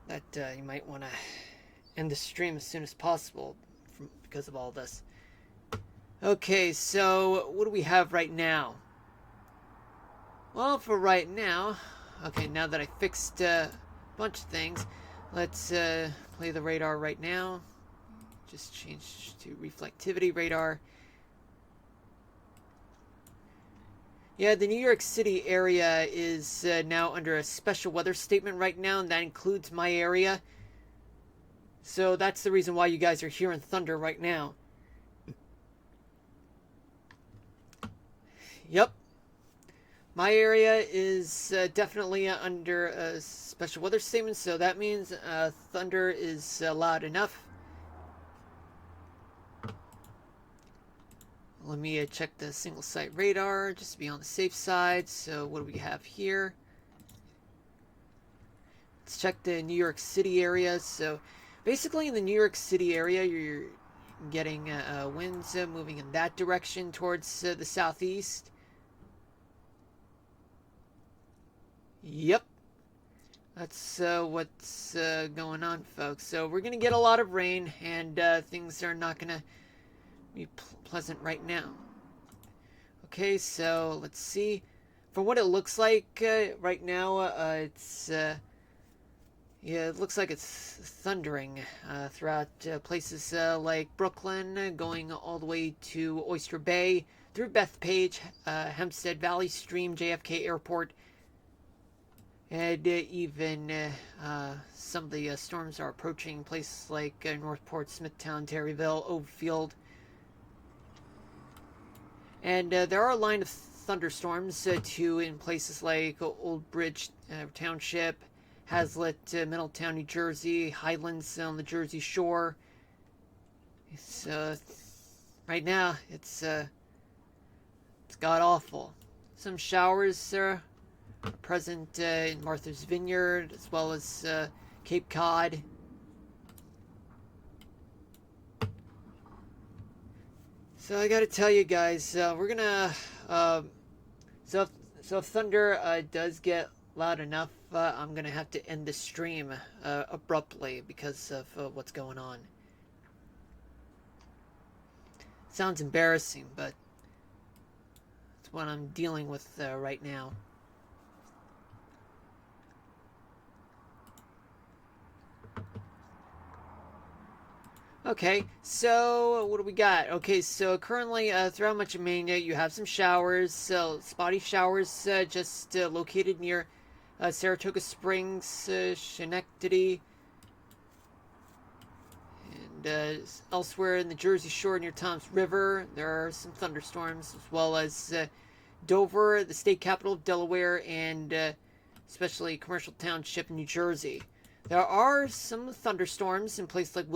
That you might want to end the stream as soon as possible because of all this. Okay, so what do we have right now? Well, for right now, okay, now that I fixed a bunch of things, let's play the radar right now. Just change to reflectivity radar. Yeah, the New York City area is now under a special weather statement right now, and that includes my area. So that's the reason why you guys are hearing thunder right now. Yep. My area is definitely under a special weather statement, so that means thunder is loud enough. Let me check the single site radar just to be on the safe side. So what do we have here? Let's check the New York City area. So basically in the New York City area, you're getting winds moving in that direction towards the southeast. Yep. That's what's going on, folks. So we're going to get a lot of rain, and things are not going to be pleasant right now. Okay, so let's see. For what it looks like right now, it's yeah, it looks like it's thundering throughout places like Brooklyn, going all the way to Oyster Bay, through Bethpage, Hempstead Valley Stream, JFK Airport, and even some of the storms are approaching places like Northport, Smithtown, Terryville, Oakfield. And there are a line of thunderstorms too in places like Old Bridge Township, Hazlitt, Middletown, New Jersey, Highlands on the Jersey Shore. It's right now it's god awful. Some showers are present in Martha's Vineyard as well as Cape Cod. So I gotta tell you guys, we're gonna so if thunder does get loud enough, I'm gonna have to end the stream abruptly because of what's going on. Sounds embarrassing, but it's what I'm dealing with right now. Okay, so what do we got? Okay, so currently throughout much of Maine, you have some showers, spotty showers just located near Saratoga Springs, Schenectady, and elsewhere in the Jersey Shore near Toms River. There are some thunderstorms, as well as Dover, the state capital of Delaware, and especially Commercial Township, New Jersey. There are some thunderstorms in places like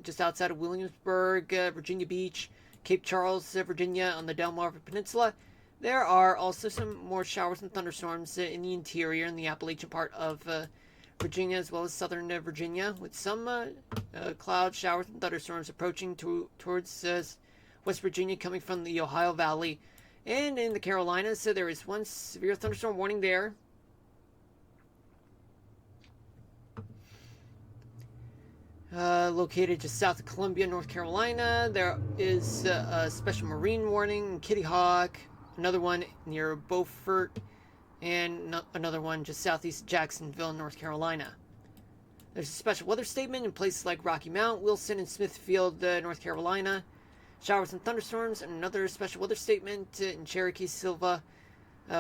just outside of Williamsburg, Virginia Beach, Cape Charles, Virginia, on the Delmarva Peninsula. There are also some more showers and thunderstorms in the interior, in the Appalachian part of Virginia, as well as southern Virginia, with some cloud showers and thunderstorms approaching towards West Virginia, coming from the Ohio Valley. And in the Carolinas, so there is one severe thunderstorm warning there. Located just south of Columbia, North Carolina. There is a special marine warning in Kitty Hawk, another one near Beaufort, and another one just southeast of Jacksonville, North Carolina. There's a special weather statement in places like Rocky Mount, Wilson, and Smithfield, North Carolina. Showers and thunderstorms, and another special weather statement in Cherokee, Silva,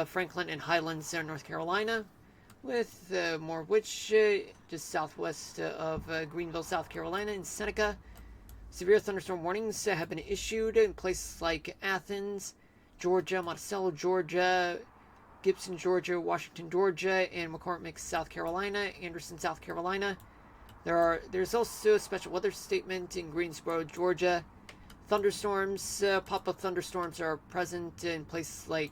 Franklin, and Highlands, North Carolina. With more of which just southwest of Greenville, South Carolina, and Seneca. Severe thunderstorm warnings have been issued in places like Athens, Georgia, Monticello, Georgia, Gibson, Georgia, Washington, Georgia, and McCormick, South Carolina, Anderson, South Carolina. There's also a special weather statement in Greensboro, Georgia, thunderstorms. Pop-up thunderstorms are present in places like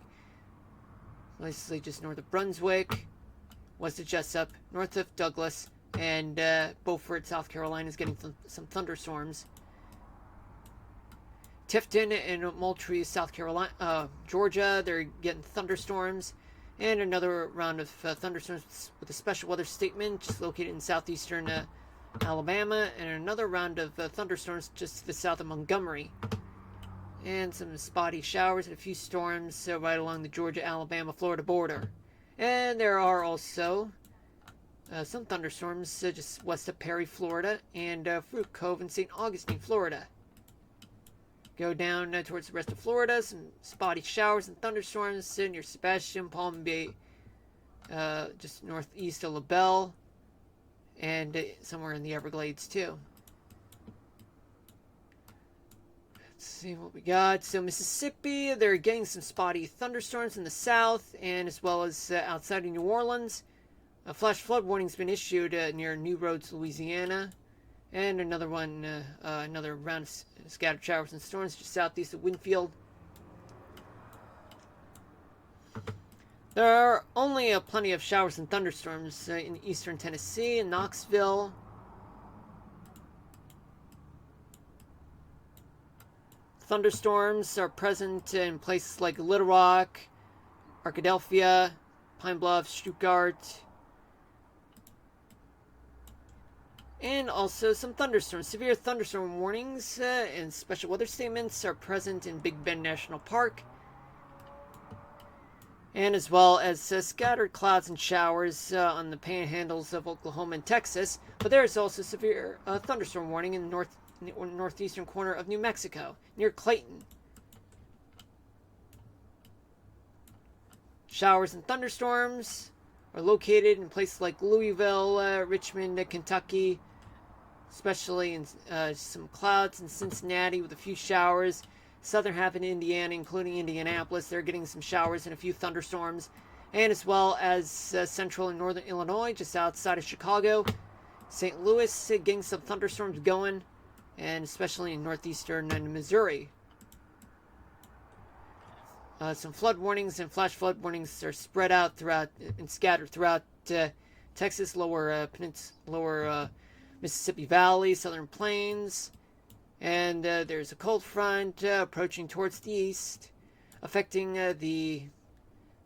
just north of Brunswick, west of Jessup, north of Douglas, and Beaufort, South Carolina is getting some thunderstorms. Tifton and Moultrie, South Carolina, Georgia, they're getting thunderstorms. And another round of thunderstorms with a special weather statement just located in southeastern Alabama. And another round of thunderstorms just to the south of Montgomery. And some spotty showers and a few storms right along the Georgia, Alabama, Florida border. And there are also some thunderstorms just west of Perry, Florida, and Fruit Cove in St. Augustine, Florida. Go down towards the rest of Florida, some spotty showers and thunderstorms near Sebastian, Palm Bay, just northeast of LaBelle, and somewhere in the Everglades too. Let's see what we got. So Mississippi, they're getting some spotty thunderstorms in the south, and as well as outside of New Orleans. A flash flood warning's been issued near New Roads, Louisiana. And another round of scattered showers and storms just southeast of Winfield. There are only plenty of showers and thunderstorms in eastern Tennessee and Knoxville. Thunderstorms are present in places like Little Rock, Arkadelphia, Pine Bluff, Stuttgart, and also some thunderstorms. Severe thunderstorm warnings and special weather statements are present in Big Bend National Park. And as well as scattered clouds and showers on the panhandles of Oklahoma and Texas. But there is also severe thunderstorm warning in the northeastern corner of New Mexico, near Clayton. Showers and thunderstorms are located in places like Louisville, Richmond, Kentucky, especially in some clouds in Cincinnati with a few showers. Southern half of Indiana, including Indianapolis, they're getting some showers and a few thunderstorms. And as well as central and northern Illinois, just outside of Chicago. St. Louis, getting some thunderstorms going, and especially in northeastern Missouri. Some flood warnings and flash flood warnings are spread out throughout and scattered throughout Texas, lower Mississippi Valley, southern plains, and there's a cold front approaching towards the east, affecting the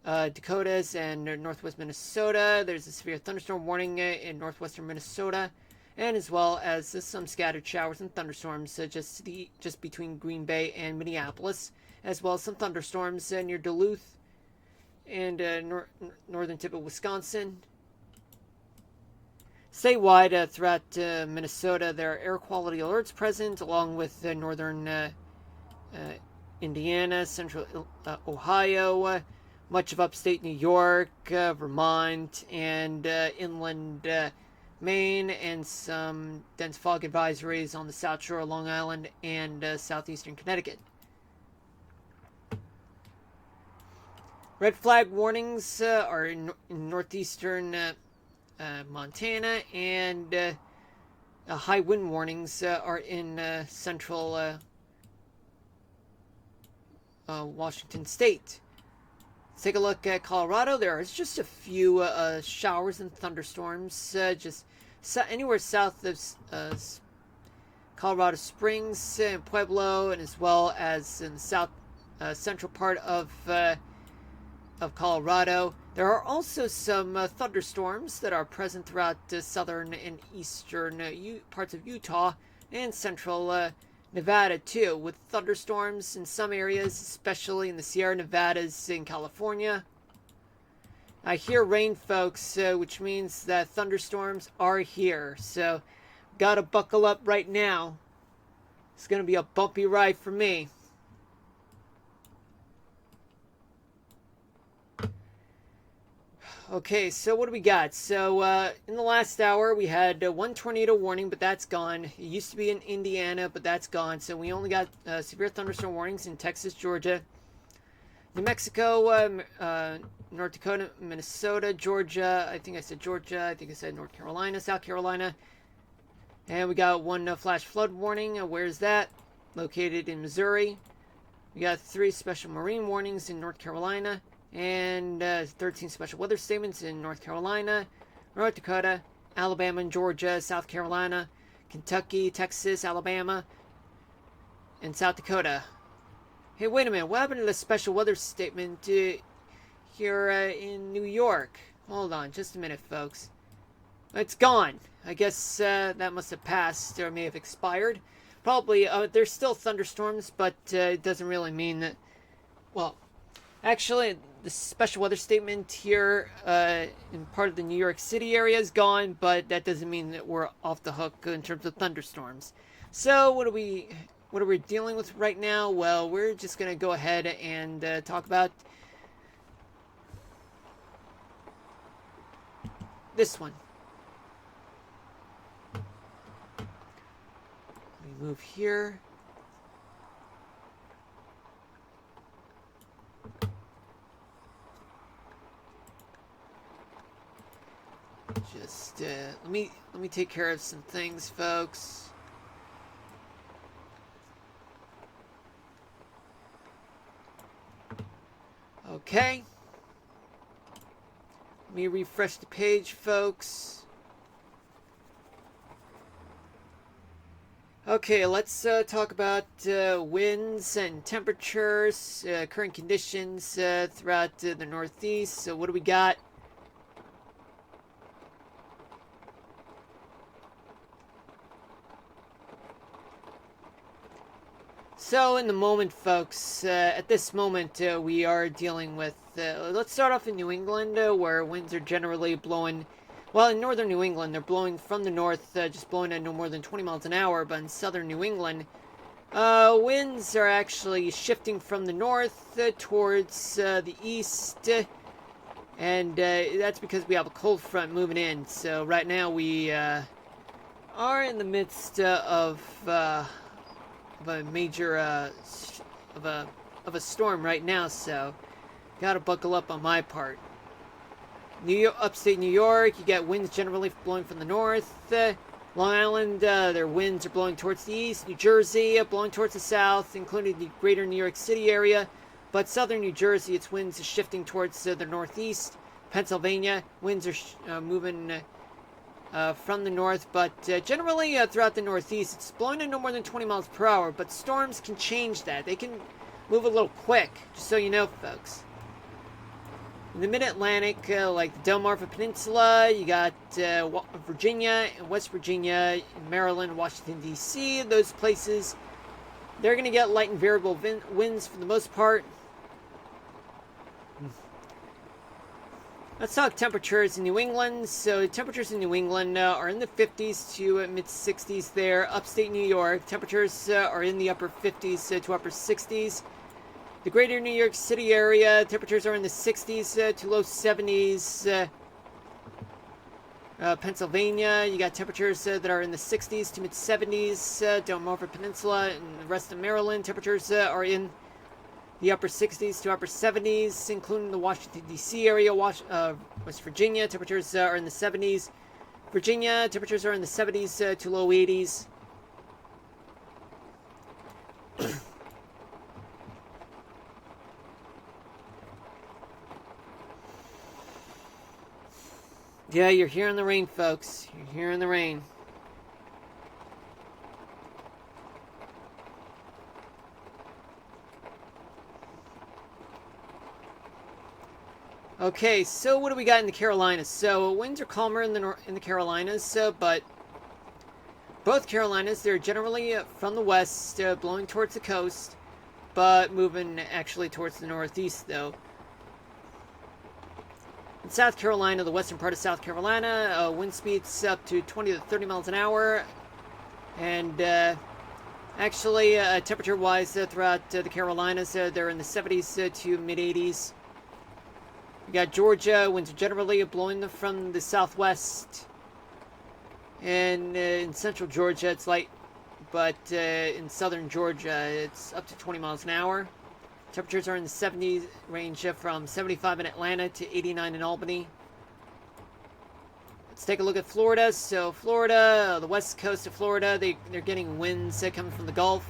Dakotas and northwest Minnesota. There's a severe thunderstorm warning in northwestern Minnesota, and as well as some scattered showers and thunderstorms just between Green Bay and Minneapolis, as well as some thunderstorms near Duluth and northern tip of Wisconsin. Statewide, throughout Minnesota, there are air quality alerts present, along with northern Indiana, central Ohio, much of upstate New York, Vermont, and inland Maine, and some dense fog advisories on the South Shore of Long Island and southeastern Connecticut. Red flag warnings are in northeastern Montana, and high wind warnings are in central Washington State. Let's take a look at Colorado. There is just a few showers and thunderstorms anywhere south of Colorado Springs and Pueblo, and as well as in the south central part of Colorado. There are also some thunderstorms that are present throughout southern and eastern parts of Utah and central Nevada too, with thunderstorms in some areas, especially in the Sierra Nevadas in California. I hear rain, folks, which means that thunderstorms are here, so gotta buckle up right now. It's gonna be a bumpy ride for me. Okay, so what do we got? So, in the last hour, we had one tornado warning, but that's gone. It used to be in Indiana, but that's gone. So we only got severe thunderstorm warnings in Texas, Georgia, New Mexico, North Dakota, Minnesota, Georgia. I think I said Georgia. I think I said North Carolina, South Carolina. And we got one flash flood warning. Where's that? located in Missouri. We got 3 special marine warnings in North Carolina, and 13 special weather statements in North Carolina, North Dakota, Alabama and Georgia, South Carolina, Kentucky, Texas, Alabama, and South Dakota. Hey, wait a minute. What happened to the special weather statement here in New York? Hold on just a minute, folks. It's gone. I guess that must have passed or may have expired. Probably, there's still thunderstorms, but it doesn't really mean that... Well, actually, the special weather statement here in part of the New York City area is gone, but that doesn't mean that we're off the hook in terms of thunderstorms. So, what are we dealing with right now? Well, we're just going to go ahead and talk about this one. Move here. Just let me take care of some things, folks. Okay. Let me refresh the page, folks. Okay, let's talk about winds and temperatures, current conditions throughout the Northeast. So what do we got? So in the moment, folks, at this moment we are dealing with, let's start off in New England, where winds are generally blowing. Well, in northern New England, they're blowing from the north, just blowing at no more than 20 miles an hour. But in southern New England, winds are actually shifting from the north towards the east. And that's because we have a cold front moving in. So right now we are in the midst of a major of a storm right now. So gotta buckle up on my part. Upstate New York, you get winds generally blowing from the north. Long Island, their winds are blowing towards the east. New Jersey, blowing towards the south, including the greater New York City area. But southern New Jersey, its winds are shifting towards the northeast. Pennsylvania, winds are moving from the north. But generally, throughout the northeast, it's blowing at no more than 20 miles per hour. But storms can change that. They can move a little quick, just so you know, folks. In the mid-Atlantic, like the Delmarva Peninsula, you got Virginia and West Virginia, Maryland, Washington, D.C. Those places, they're going to get light and variable winds for the most part. Let's talk temperatures in New England. So temperatures in New England are in the 50s to mid-60s there. Upstate New York, temperatures are in the upper 50s to upper 60s. The greater New York City area, temperatures are in the 60s to low 70s. Pennsylvania, you got temperatures that are in the 60s to mid-70s. Delmarva Peninsula and the rest of Maryland, temperatures are in the upper 60s to upper 70s, including the Washington, D.C. area. West Virginia, temperatures are in the 70s. Virginia, temperatures are in the 70s to low 80s. Yeah, you're hearing the rain, folks. You're hearing the rain. Okay, so what do we got in the Carolinas? So winds are calmer in the Carolinas, but both Carolinas, they're generally from the west, blowing towards the coast, but moving actually towards the northeast, though. In South Carolina, the western part of South Carolina, wind speeds up to 20 to 30 miles an hour. And actually, temperature-wise, throughout the Carolinas, they're in the 70s to mid-80s. We got Georgia, winds are generally blowing from the southwest. And in central Georgia, it's light. But in southern Georgia, it's up to 20 miles an hour. Temperatures are in the 70s range from 75 in Atlanta to 89 in Albany. Let's take a look at Florida. So Florida, the west coast of Florida, they're getting winds coming from the Gulf.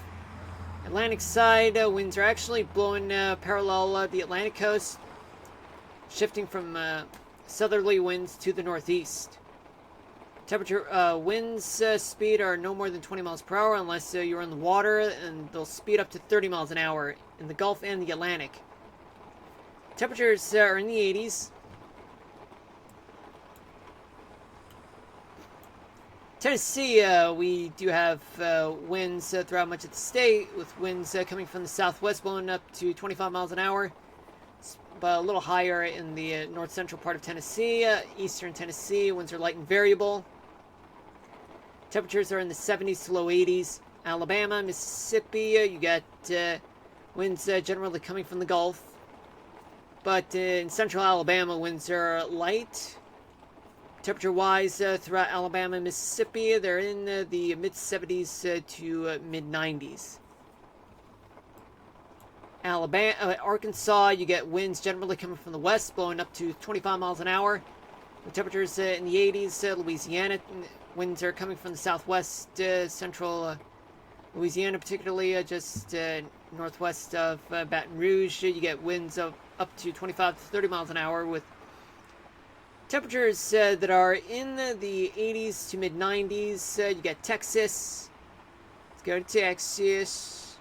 Atlantic side, winds are actually blowing parallel the Atlantic coast, shifting from southerly winds to the northeast. Temperature, winds speed are no more than 20 miles per hour unless you're in the water, and they'll speed up to 30 miles an hour in the Gulf and the Atlantic. Temperatures are in the 80s. Tennessee, we do have winds throughout much of the state, with winds coming from the southwest blowing up to 25 miles an hour, but a little higher in the north central part of Tennessee. Eastern Tennessee, winds are light and variable. Temperatures are in the 70s to low 80s. Alabama, Mississippi, you got winds generally coming from the Gulf, but in central Alabama, winds are light. Temperature-wise, throughout Alabama and Mississippi, they're in the mid-70s to mid-90s. Arkansas, you get winds generally coming from the west, blowing up to 25 miles an hour. The temperatures in the 80s. Louisiana, winds are coming from the southwest, central Louisiana, particularly just northwest of Baton Rouge. You get winds of up to 25 to 30 miles an hour, with temperatures that are in the 80s to mid-90s. You got Texas. Let's go to Texas.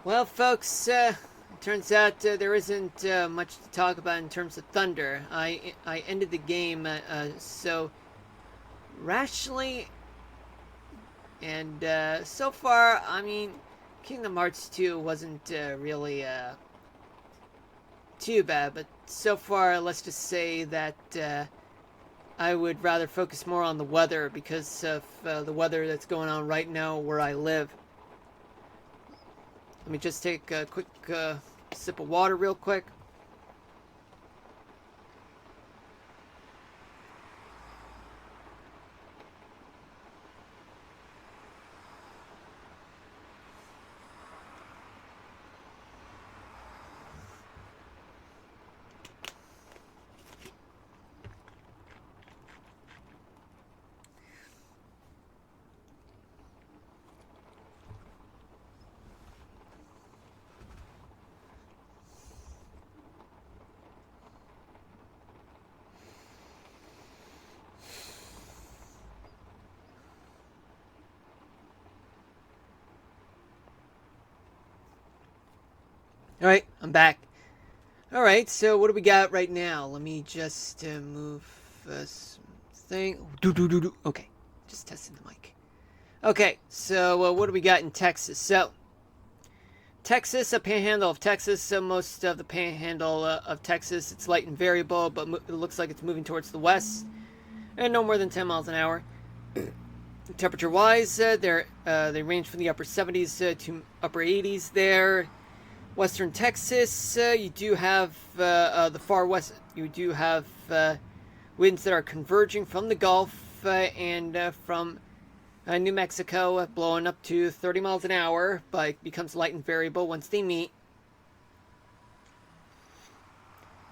Well, folks, it turns out there isn't much to talk about in terms of thunder. I ended the game so rationally, and so far, I mean, Kingdom Hearts 2 wasn't really too bad, but so far, let's just say that I would rather focus more on the weather because of the weather that's going on right now where I live. Let me just take a quick sip of water real quick. Alright, I'm back. Alright, so what do we got right now? Let me just move this thing. Okay, just testing the mic. Okay, so what do we got in Texas? So, Texas, a panhandle of Texas. So most of the panhandle of Texas, it's light and variable, but it looks like it's moving towards the west, and no more than 10 miles an hour. Temperature-wise, they range from the upper 70s to upper 80s there. Western Texas, you do have the far west. You do have winds that are converging from the Gulf and from New Mexico, blowing up to 30 miles an hour, but it becomes light and variable once they meet.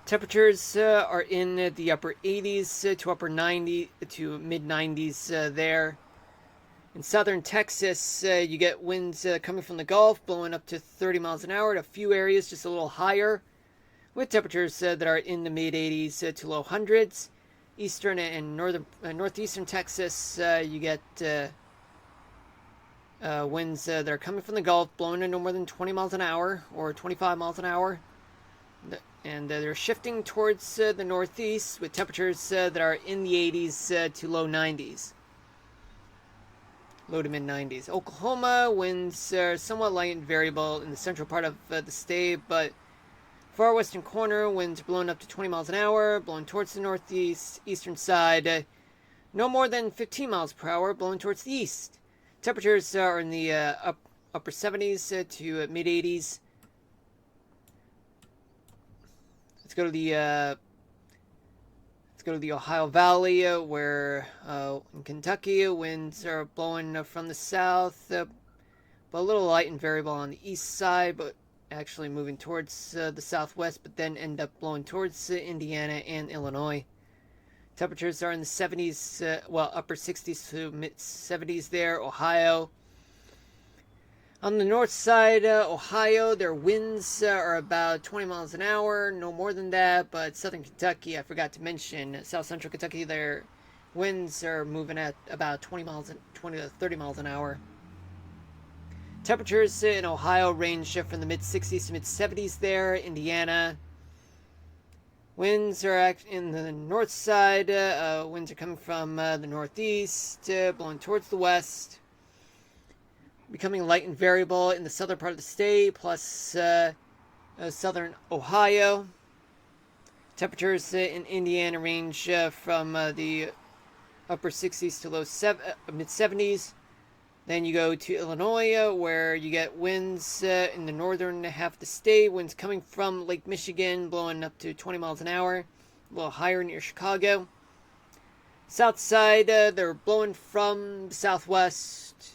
Temperatures are in the upper 80s to upper 90 to mid 90s there. In southern Texas, you get winds coming from the Gulf, blowing up to 30 miles an hour. In a few areas, just a little higher, with temperatures that are in the mid 80s to low hundreds. Eastern and northeastern Texas, you get winds that are coming from the Gulf, blowing at no more than 20 miles an hour or 25 miles an hour. And they're shifting towards the northeast, with temperatures that are in the 80s to low 90s. Low to mid 90s. Oklahoma, winds are somewhat light and variable in the central part of the state, but far western corner, winds blowing up to 20 miles an hour, blowing towards the northeast. Eastern side, no more than 15 miles per hour, blowing towards the east. Temperatures are in the upper 70s to mid 80s. Let's go to the Ohio Valley, where in Kentucky, winds are blowing from the south, but a little light and variable on the east side, but actually moving towards the southwest, but then end up blowing towards Indiana and Illinois. Temperatures are in the 70s, upper 60s to mid 70s there. Ohio. On the north side, Ohio, their winds are about 20 miles an hour, no more than that. But southern Kentucky, I forgot to mention, south central Kentucky, their winds are moving at about 20 to 30 miles an hour. Temperatures in Ohio range from the mid 60s to mid 70s there. Indiana, winds are in the north side. Winds are coming from the northeast, blowing towards the west. Becoming light and variable in the southern part of the state, plus southern Ohio. Temperatures in Indiana range from the upper 60s to mid 70s. Then you go to Illinois, where you get winds in the northern half of the state. Winds coming from Lake Michigan, blowing up to 20 miles an hour. A little higher near Chicago. South side, they're blowing from the southwest.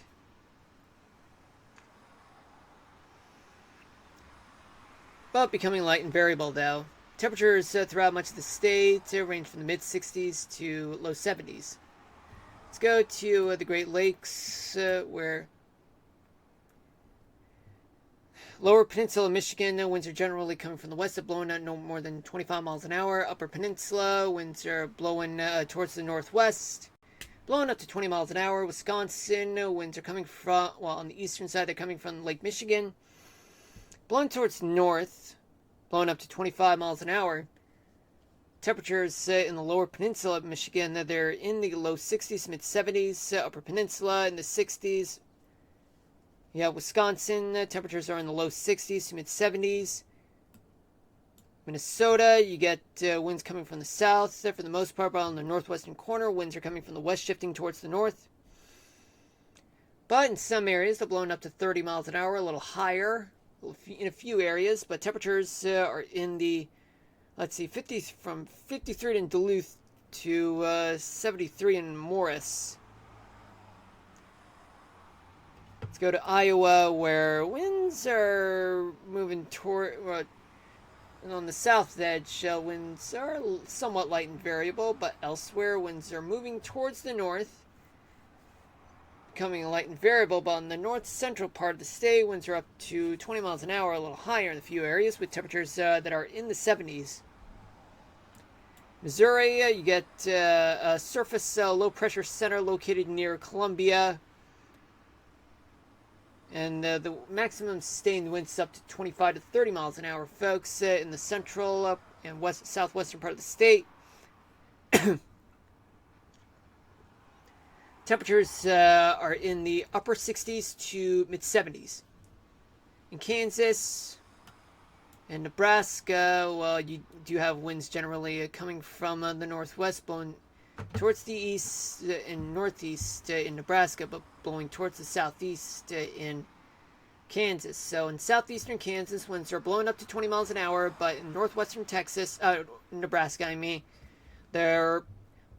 But becoming light and variable, though. Temperatures throughout much of the state range from the mid 60s to low 70s. Let's go to the Great Lakes, where lower peninsula of Michigan, winds are generally coming from the west, blowing at no more than 25 miles an hour. Upper peninsula, winds are blowing towards the northwest, blowing up to 20 miles an hour. Wisconsin, winds are coming from, on the eastern side, they're coming from Lake Michigan, blowing towards north, blowing up to 25 miles an hour. Temperatures in the lower peninsula of Michigan, they're in the low 60s, mid 70s. Upper peninsula in the 60s. Yeah, Wisconsin, temperatures are in the low 60s to mid 70s. Minnesota, you get winds coming from the south for the most part, but on the northwestern corner, winds are coming from the west, shifting towards the north. But in some areas, they're blowing up to 30 miles an hour, a little higher in a few areas. But temperatures are in the, from 53 in Duluth to 73 in Morris. Let's go to Iowa, where winds are moving toward, on the south edge, winds are somewhat light and variable, but elsewhere, winds are moving towards the north, becoming light and variable. But on the north central part of the state, winds are up to 20 miles an hour, a little higher in a few areas, with temperatures that are in the 70s. Missouri, you get a surface low pressure center located near Columbia, and the maximum sustained winds up to 25 to 30 miles an hour, folks, in the central and southwestern part of the state. Temperatures are in the upper 60s to mid 70s. In Kansas and Nebraska, well, you do have winds generally coming from the northwest, blowing towards the east and northeast in Nebraska, but blowing towards the southeast in Kansas. So in southeastern Kansas, winds are blowing up to 20 miles an hour, but in northwestern Nebraska, they're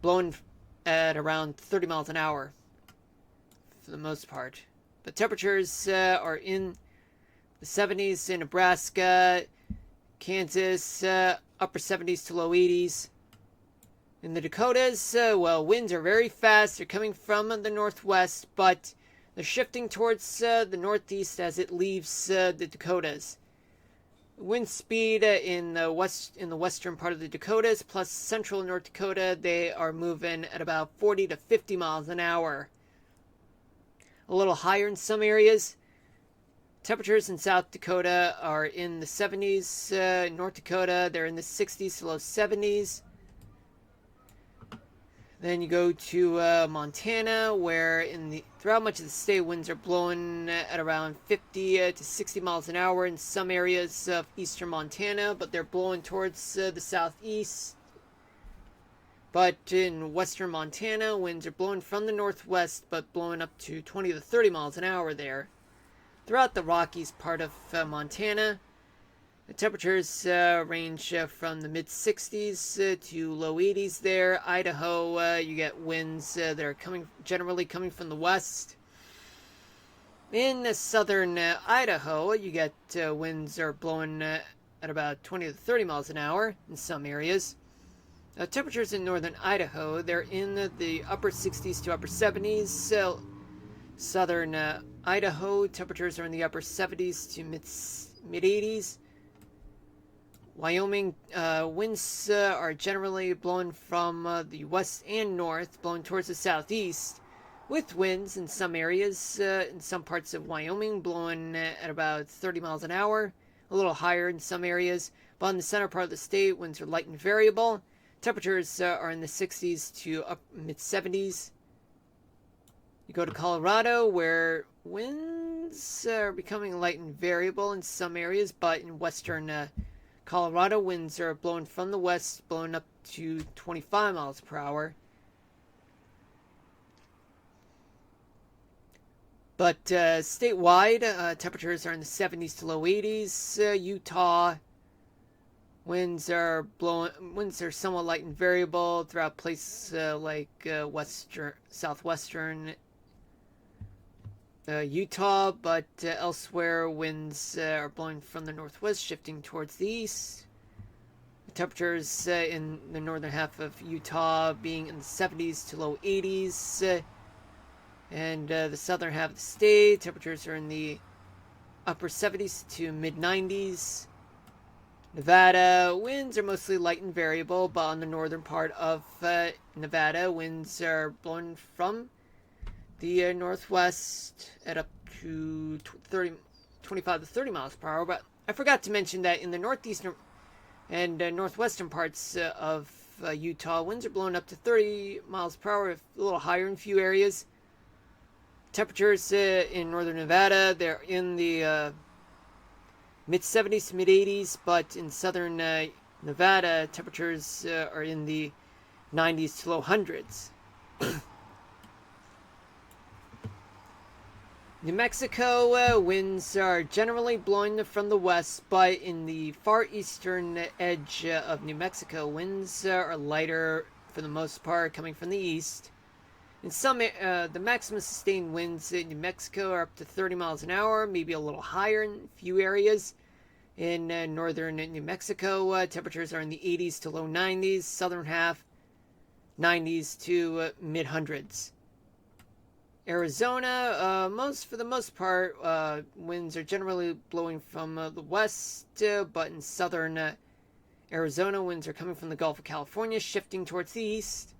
blowing at around 30 miles an hour for the most part. But temperatures are in the 70s in Nebraska, Kansas, upper 70s to low 80s. In the Dakotas, winds are very fast. They're coming from the northwest, but they're shifting towards the northeast as it leaves the Dakotas. Wind speed in the western part of the Dakotas, plus central North Dakota, they are moving at about 40 to 50 miles an hour. A little higher in some areas. Temperatures in South Dakota are in the 70s. North Dakota, they're in the 60s to low 70s. Then you go to Montana, where throughout much of the state, winds are blowing at around 50 to 60 miles an hour in some areas of eastern Montana, but they're blowing towards the southeast. But in western Montana, winds are blowing from the northwest, but blowing up to 20 to 30 miles an hour there. Throughout the Rockies part of Montana, the temperatures range from the mid-60s to low 80s there. Idaho, you get winds that are generally coming from the west. In southern Idaho, you get winds are blowing at about 20 to 30 miles an hour in some areas. Temperatures in northern Idaho, they're in the upper 60s to upper 70s. So southern Idaho, temperatures are in the upper 70s to mid 80s. Wyoming, winds are generally blowing from the west and north, blowing towards the southeast, with winds in some areas, in some parts of Wyoming, blowing at about 30 miles an hour, a little higher in some areas. But in the center part of the state, winds are light and variable. Temperatures are in the 60s to up mid 70s. You go to Colorado, where winds are becoming light and variable in some areas, but in western Colorado, winds are blowing from the west, blowing up to 25 miles per hour. But statewide, temperatures are in the 70s to low 80s. Utah, winds are somewhat light and variable throughout places like southwestern Utah, but elsewhere winds are blowing from the northwest, shifting towards the east. The temperatures in the northern half of Utah being in the 70s to low 80s. And the southern half of the state, temperatures are in the upper 70s to mid 90s. Nevada, winds are mostly light and variable, but on the northern part of Nevada, winds are blowing from the northwest at up to 25 to 30 miles per hour. But I forgot to mention that in the northeastern and northwestern parts of Utah, winds are blowing up to 30 miles per hour, a little higher in a few areas. Temperatures in northern Nevada, they're in the mid 70s to mid 80s, but in southern Nevada, temperatures are in the 90s to low hundreds. New Mexico, winds are generally blowing from the west, but in the far eastern edge of New Mexico, winds are lighter for the most part, coming from the east. In some, the maximum sustained winds in New Mexico are up to 30 miles an hour, maybe a little higher in a few areas. In northern New Mexico, temperatures are in the 80s to low 90s, southern half 90s to mid hundreds. Arizona, for the most part, winds are generally blowing from the west, but in southern Arizona, winds are coming from the Gulf of California, shifting towards the east.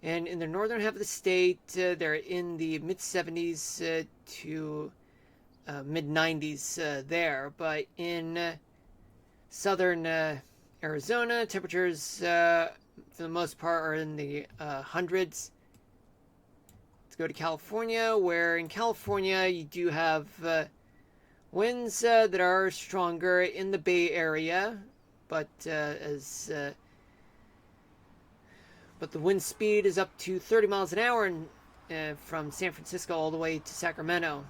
And in the northern half of the state, they're in the mid 70s to mid 90s there. But in southern Arizona, temperatures for the most part are in the hundreds. Let's go to California, where in California you do have winds that are stronger in the Bay Area, but the wind speed is up to 30 miles an hour from San Francisco all the way to Sacramento.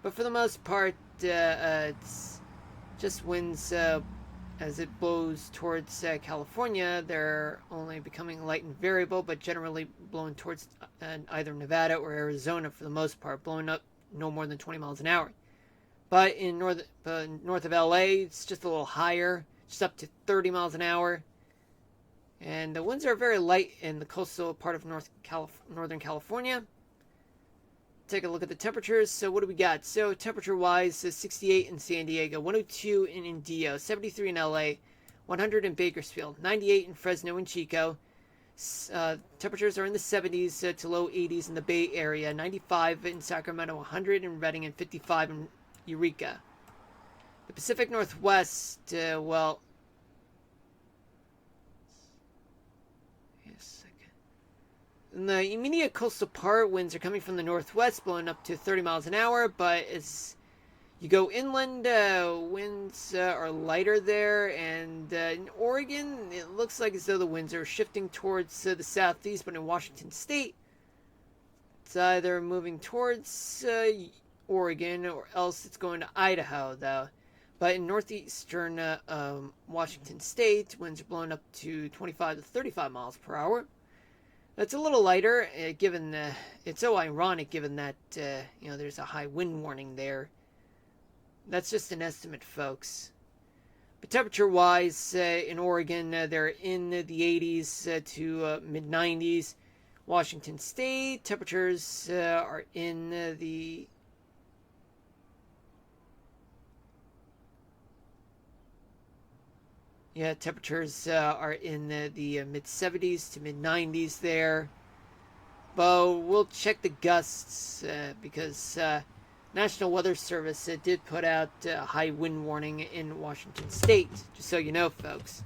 But for the most part, it's just winds as it blows towards California. They're only becoming light and variable, but generally blowing towards either Nevada or Arizona for the most part, blowing up no more than 20 miles an hour. But in north of LA, it's just a little higher, just up to 30 miles an hour. And the winds are very light in the coastal part of Northern California. Take a look at the temperatures. So what do we got? So temperature-wise, 68 in San Diego, 102 in Indio, 73 in LA, 100 in Bakersfield, 98 in Fresno and Chico. Temperatures are in the 70s to low 80s in the Bay Area, 95 in Sacramento, 100 in Redding, and 55 in Eureka. The Pacific Northwest, in the immediate coastal part, winds are coming from the northwest, blowing up to 30 miles an hour, but as you go inland, winds are lighter there, and in Oregon, it looks like as though the winds are shifting towards the southeast, but in Washington State, it's either moving towards Oregon or else it's going to Idaho, though. But in northeastern Washington State, winds are blowing up to 25 to 35 miles per hour. It's a little lighter, given it's so ironic given that there's a high wind warning there. That's just an estimate, folks. But temperature-wise, in Oregon, they're in the 80s to mid-90s. Washington State, temperatures are in the temperatures are in the mid 70s to mid 90s there. But we'll check the gusts because National Weather Service did put out a high wind warning in Washington State, just so you know, folks.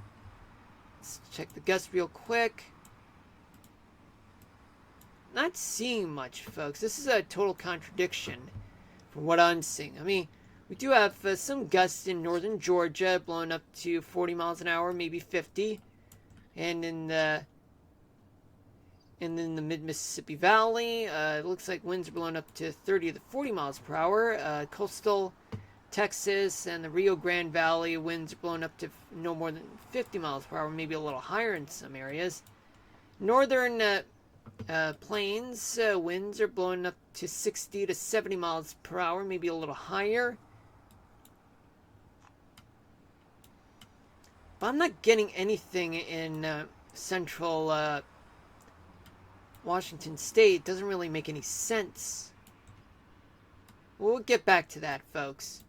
Let's check the gusts real quick. Not seeing much, folks. This is a total contradiction from what I'm seeing. I mean, we do have some gusts in northern Georgia blowing up to 40 miles an hour, maybe 50. And in the mid-Mississippi Valley, it looks like winds are blowing up to 30 to 40 miles per hour. Coastal Texas and the Rio Grande Valley, winds are blowing up to no more than 50 miles per hour, maybe a little higher in some areas. Northern plains, winds are blowing up to 60 to 70 miles per hour, maybe a little higher. But I'm not getting anything in central Washington State. It doesn't really make any sense. We'll get back to that, folks.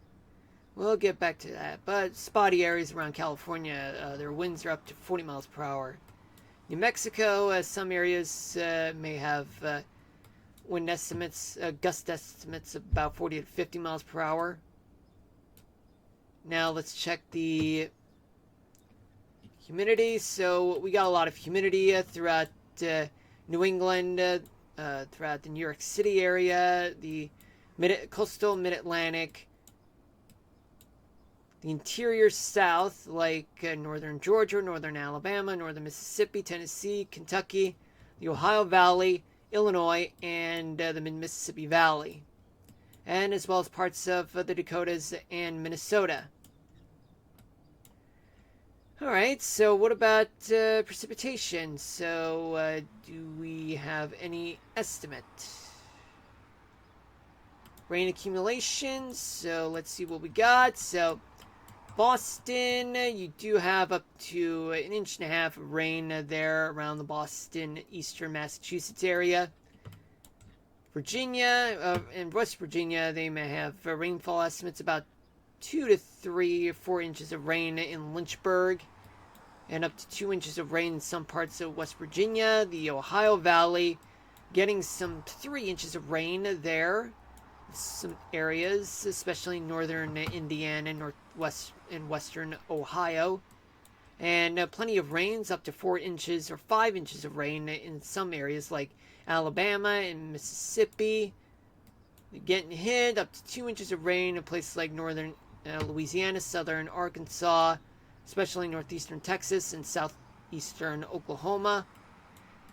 We'll get back to that. But spotty areas around California, their winds are up to 40 miles per hour. New Mexico, some areas may have wind estimates, gust estimates of about 40 to 50 miles per hour. Now let's check the humidity. So we got a lot of humidity throughout New England, throughout the New York City area, the coastal mid-Atlantic, the interior south, like northern Georgia, northern Alabama, northern Mississippi, Tennessee, Kentucky, the Ohio Valley, Illinois, and the mid-Mississippi Valley, and as well as parts of the Dakotas and Minnesota. Alright, so what about precipitation? So, do we have any estimate? Rain accumulation, so let's see what we got. So, Boston, you do have up to 1.5 inches of rain there around the Boston, eastern Massachusetts area. Virginia, and West Virginia, they may have rainfall estimates about 2 to 3 or 4 inches of rain in Lynchburg, and up to 2 inches of rain in some parts of West Virginia. The Ohio Valley getting some 3 inches of rain there. Some areas, especially northern Indiana and northwest and western Ohio. And plenty of rains, up to 4 inches or 5 inches of rain in some areas like Alabama and Mississippi. Getting hit, up to 2 inches of rain in places like northern Louisiana, southern Arkansas, especially northeastern Texas and southeastern Oklahoma.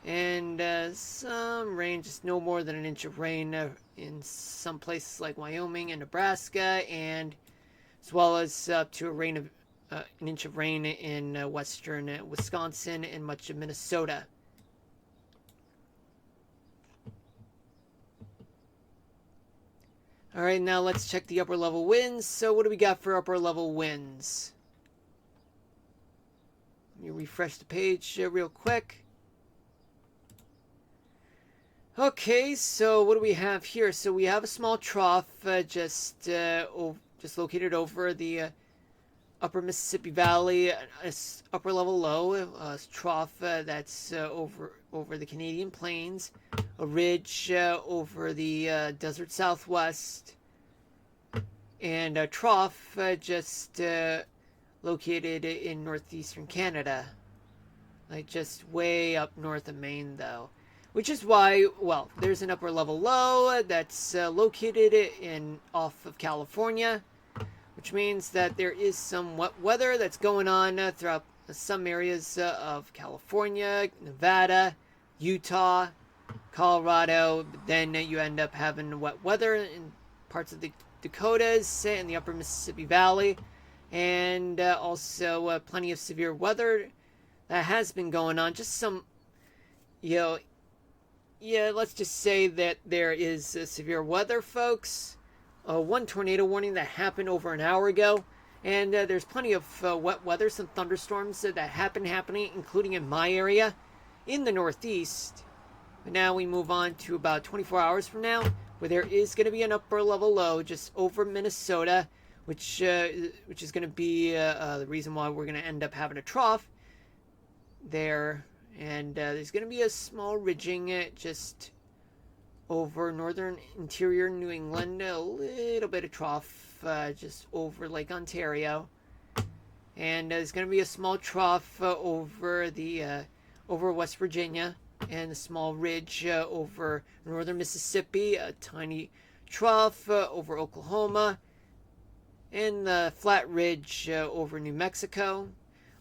And some rain, just no more than 1 inch of rain in some places like Wyoming and Nebraska, and as well as up to an inch of rain in western Wisconsin and much of Minnesota. Alright, now let's check the upper level winds. So what do we got for upper level winds? Let me refresh the page real quick. Okay, so what do we have here? So we have a small trough just located over the upper Mississippi Valley, upper level low, a trough that's over the Canadian Plains, a ridge over the desert Southwest, and a trough just located in northeastern Canada, like just way up north of Maine, though. Which is why, well, there's an upper level low that's located off of California, which means that there is some wet weather that's going on throughout some areas of California, Nevada, Utah, Colorado. But then you end up having wet weather in parts of the Dakotas and the upper Mississippi Valley, and also plenty of severe weather that has been going on. Just some, let's just say that there is severe weather, folks. One tornado warning that happened over an hour ago, And there's plenty of wet weather, some thunderstorms that happening, including in my area in the Northeast. But now we move on to about 24 hours from now, where there is going to be an upper level low just over Minnesota, which is going to be the reason why we're going to end up having a trough there. And there's going to be a small ridging just over northern interior New England, a little bit of trough just over Lake Ontario. And there's going to be a small trough over West Virginia, and a small ridge over northern Mississippi, a tiny trough over Oklahoma, and the flat ridge over New Mexico,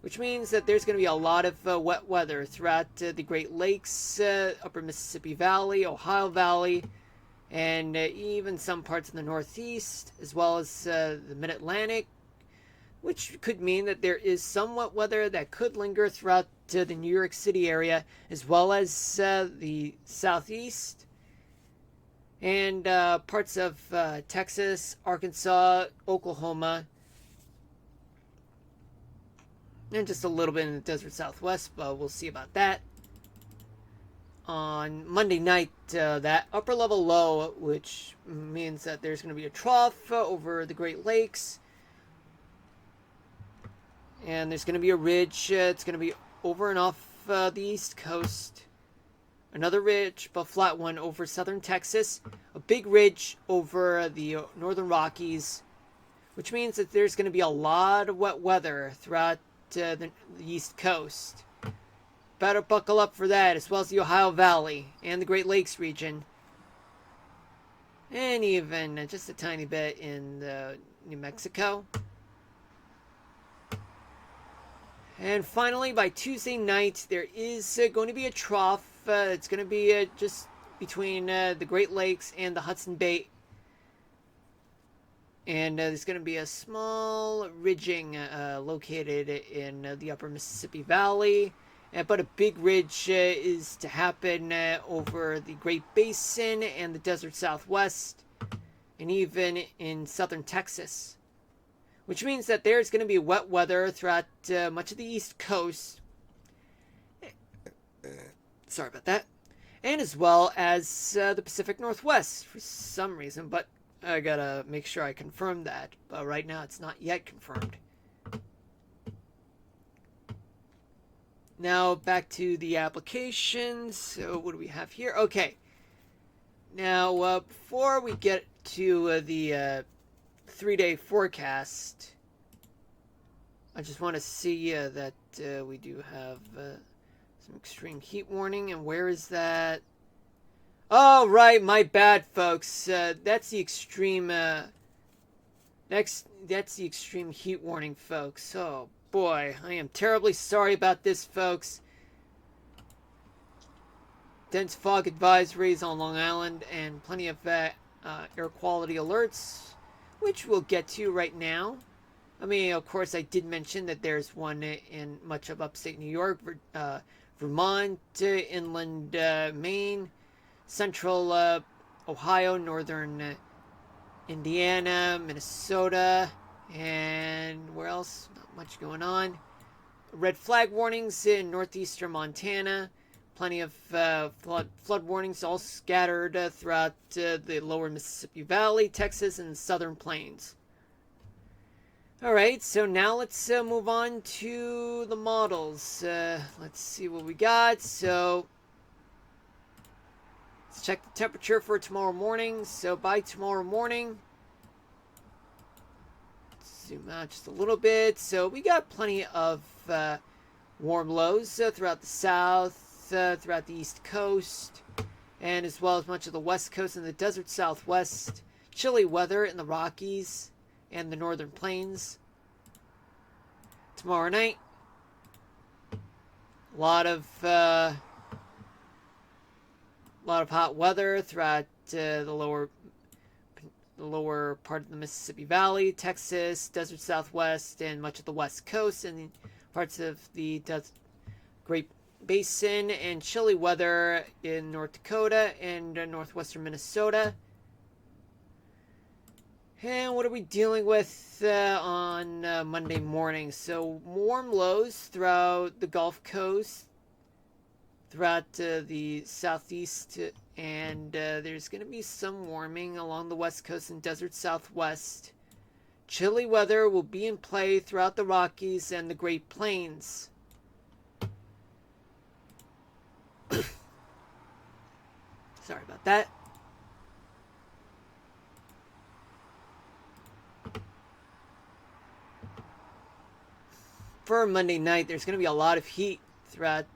which means that there's going to be a lot of wet weather throughout the Great Lakes, upper Mississippi Valley, Ohio Valley, and even some parts of the Northeast, as well as the Mid-Atlantic, which could mean that there is some wet weather that could linger throughout the New York City area, as well as the Southeast, and parts of Texas, Arkansas, Oklahoma, and just a little bit in the desert Southwest, but we'll see about that. On Monday night, that upper level low, which means that there's going to be a trough over the Great Lakes, and there's going to be a ridge. It's going to be over and off the East Coast. Another ridge, but flat one, over southern Texas. A big ridge over the northern Rockies, which means that there's going to be a lot of wet weather throughout the East Coast. Better buckle up for that, as well as the Ohio Valley and the Great Lakes region. And even just a tiny bit in New Mexico. And finally, by Tuesday night, there is going to be a trough. It's going to be just between the Great Lakes and the Hudson Bay. And there's going to be a small ridging located in the upper Mississippi Valley. But a big ridge is to happen over the Great Basin and the desert Southwest, and even in southern Texas, which means that there's going to be wet weather throughout much of the East Coast. Sorry about that. And as well as the Pacific Northwest for some reason, but I gotta make sure I confirm that. But right now it's not yet confirmed. Now back to the applications. So what do we have here? Okay. Now before we get to the 3-day forecast, I just want to see that we do have some extreme heat warning. And where is that? Oh, right, my bad, folks. That's the extreme. That's the extreme heat warning, folks. Oh boy, I am terribly sorry about this, folks. Dense fog advisories on Long Island and plenty of air quality alerts, which we'll get to right now. I mean, of course, I did mention that there's one in much of upstate New York, Vermont, inland Maine, central Ohio, northern Indiana, Minnesota, and where else? Not much going on. Red flag warnings in northeastern Montana. Plenty of flood warnings all scattered throughout the lower Mississippi Valley, Texas, and southern plains. Alright, so now let's move on to the models. Let's see what we got. So, let's check the temperature for tomorrow morning. So, by tomorrow morning, let's zoom out just a little bit. So, we got plenty of warm lows throughout the south, throughout the east coast, and as well as much of the west coast and the desert southwest. Chilly weather in the Rockies and the northern plains. Tomorrow night, a lot of hot weather throughout the lower part of the Mississippi Valley, Texas, desert southwest, and much of the west coast, and parts of the Great Basin, and chilly weather in North Dakota and northwestern Minnesota. And what are we dealing with on Monday morning? So warm lows throughout the Gulf Coast, throughout the southeast, and there's going to be some warming along the west coast and desert southwest. Chilly weather will be in play throughout the Rockies and the Great Plains. Sorry about that. For Monday night, there's going to be a lot of heat throughout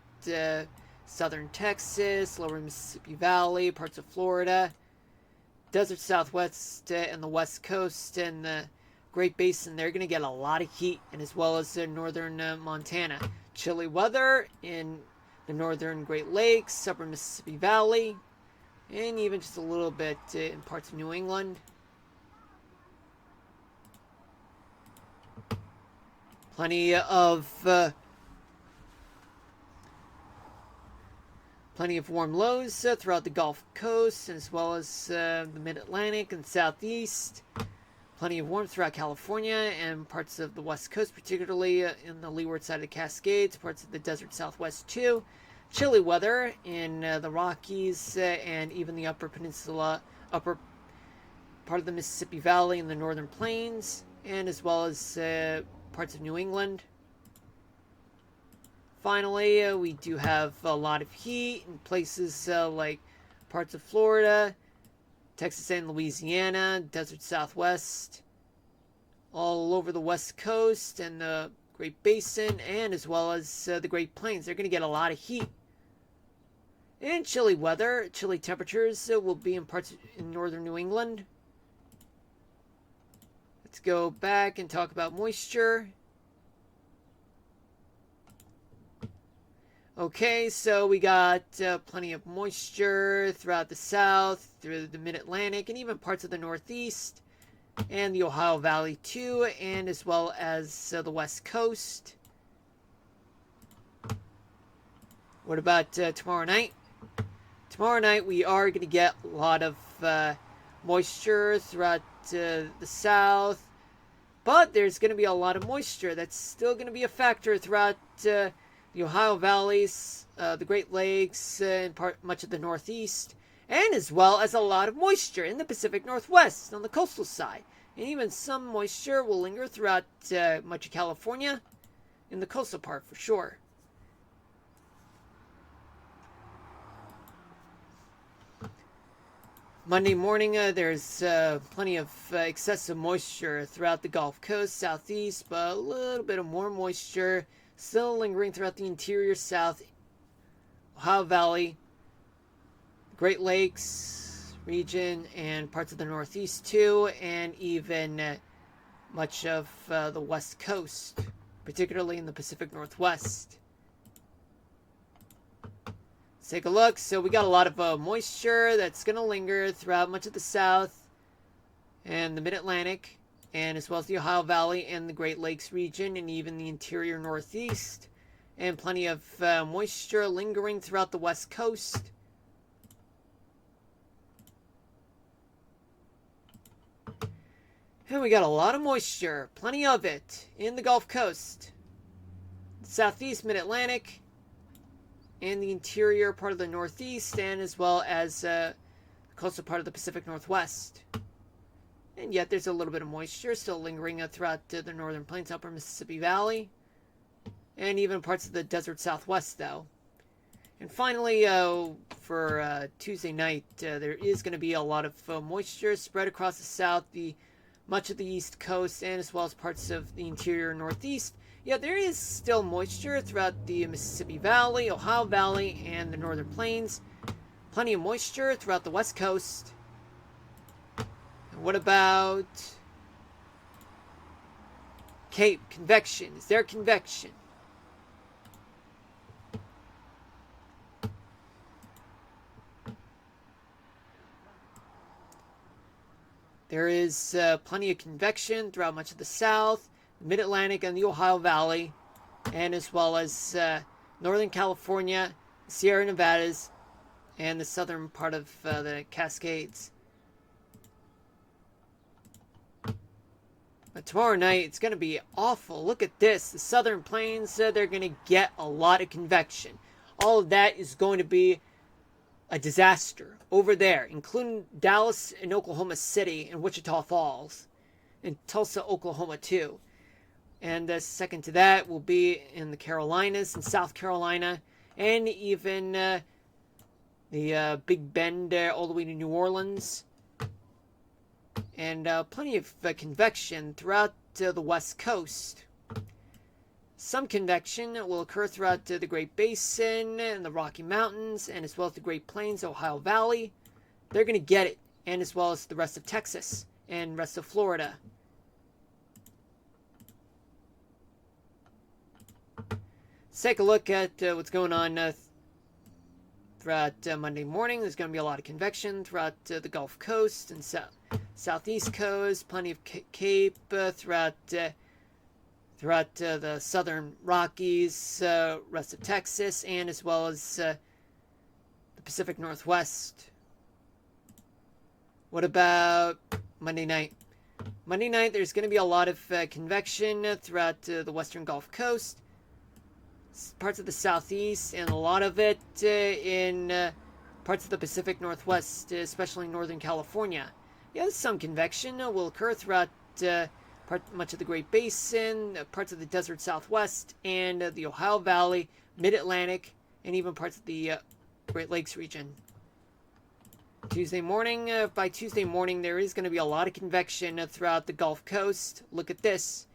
southern Texas, lower Mississippi Valley, parts of Florida, desert southwest, and the west coast, and the Great Basin. They're going to get a lot of heat, and as well as northern Montana. Chilly weather in the northern Great Lakes, upper Mississippi Valley, and even just a little bit in parts of New England. Plenty of warm lows throughout the Gulf Coast, as well as the Mid-Atlantic and Southeast. Plenty of warmth throughout California and parts of the West Coast, particularly in the leeward side of the Cascades, parts of the desert Southwest too. Chilly weather in the Rockies and even the upper peninsula, upper part of the Mississippi Valley and the northern plains, and as well as parts of New England. Finally, we do have a lot of heat in places like parts of Florida, Texas and Louisiana, desert Southwest, all over the West Coast and the Great Basin, and as well as the Great Plains. They're going to get a lot of heat. And chilly weather, chilly temperatures will be in parts in northern New England. Let's go back and talk about moisture. Okay, so we got plenty of moisture throughout the south, through the mid-Atlantic, and even parts of the northeast, and the Ohio Valley too, and as well as the west coast. What about tomorrow night? Tomorrow night we are going to get a lot of moisture throughout the south, but there's going to be a lot of moisture that's still going to be a factor throughout the Ohio Valleys, the Great Lakes, and much of the Northeast, and as well as a lot of moisture in the Pacific Northwest on the coastal side. And even some moisture will linger throughout much of California, in the coastal part for sure. Monday morning, there's plenty of excessive moisture throughout the Gulf Coast, southeast, but a little bit of more moisture still lingering throughout the interior south, Ohio Valley, Great Lakes region, and parts of the Northeast too, and even much of the West Coast, particularly in the Pacific Northwest. Let's take a look. So we got a lot of moisture that's going to linger throughout much of the South and the Mid-Atlantic, and as well as the Ohio Valley and the Great Lakes region, and even the interior Northeast, and plenty of moisture lingering throughout the West Coast. And we got a lot of moisture, plenty of it, in the Gulf Coast, Southeast, Mid-Atlantic, and the interior part of the Northeast, and as well as the coastal part of the Pacific Northwest. And yet there's a little bit of moisture still lingering throughout the northern plains, upper Mississippi Valley, and even parts of the desert Southwest, though. And finally, for Tuesday night, there is going to be a lot of moisture spread across the south, much of the east coast, and as well as parts of the interior Northeast. Yeah, there is still moisture throughout the Mississippi Valley, Ohio Valley, and the northern plains. Plenty of moisture throughout the west coast. And what about Cape? Convection. Is there convection? There is plenty of convection throughout much of the south, Mid-Atlantic, and the Ohio Valley, and as well as Northern California, Sierra Nevadas, and the southern part of the Cascades. But tomorrow night, it's going to be awful. Look at this. The southern plains, they're going to get a lot of convection. All of that is going to be a disaster over there, including Dallas and Oklahoma City and Wichita Falls and Tulsa, Oklahoma, too. And second to that will be in the Carolinas and South Carolina, and even the Big Bend all the way to New Orleans. And plenty of convection throughout the West Coast. Some convection will occur throughout the Great Basin and the Rocky Mountains, and as well as the Great Plains, Ohio Valley. They're going to get it, and as well as the rest of Texas and rest of Florida. Let's take a look at what's going on throughout Monday morning. There's going to be a lot of convection throughout the Gulf Coast and Southeast Coast. Plenty of Cape throughout the southern Rockies, rest of Texas, and as well as the Pacific Northwest. What about Monday night? Monday night, there's going to be a lot of convection throughout the western Gulf Coast, parts of the Southeast, and a lot of it in parts of the Pacific Northwest, especially Northern California. Yeah, some convection will occur throughout much of the Great Basin, parts of the desert Southwest, and the Ohio Valley, Mid-Atlantic, and even parts of the Great Lakes region. Tuesday morning, by Tuesday morning, there is going to be a lot of convection throughout the Gulf Coast. Look at this.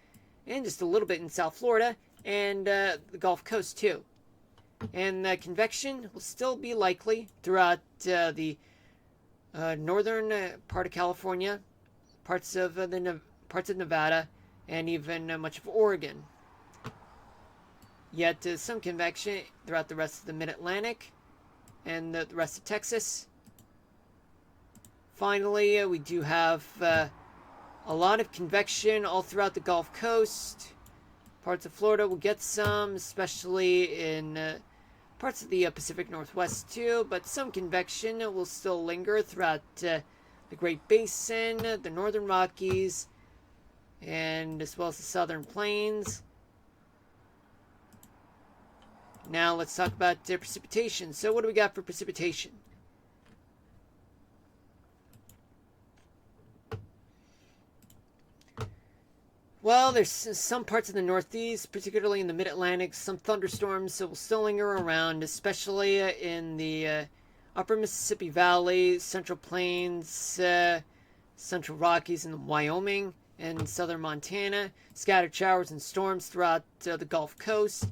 And just a little bit in South Florida, and the Gulf Coast too. And convection will still be likely throughout the northern part of California, parts of Nevada, and even much of Oregon. Yet some convection throughout the rest of the Mid-Atlantic and the rest of Texas. Finally, we do have a lot of convection all throughout the Gulf Coast. Parts of Florida will get some, especially in parts of the Pacific Northwest too, but some convection will still linger throughout the Great Basin, the Northern Rockies, and as well as the Southern Plains. Now let's talk about precipitation. So what do we got for precipitation? Well, there's some parts of the Northeast, particularly in the Mid-Atlantic, some thunderstorms will still linger around, especially in the upper Mississippi Valley, Central Plains, Central Rockies, and Wyoming, and southern Montana. Scattered showers and storms throughout the Gulf Coast,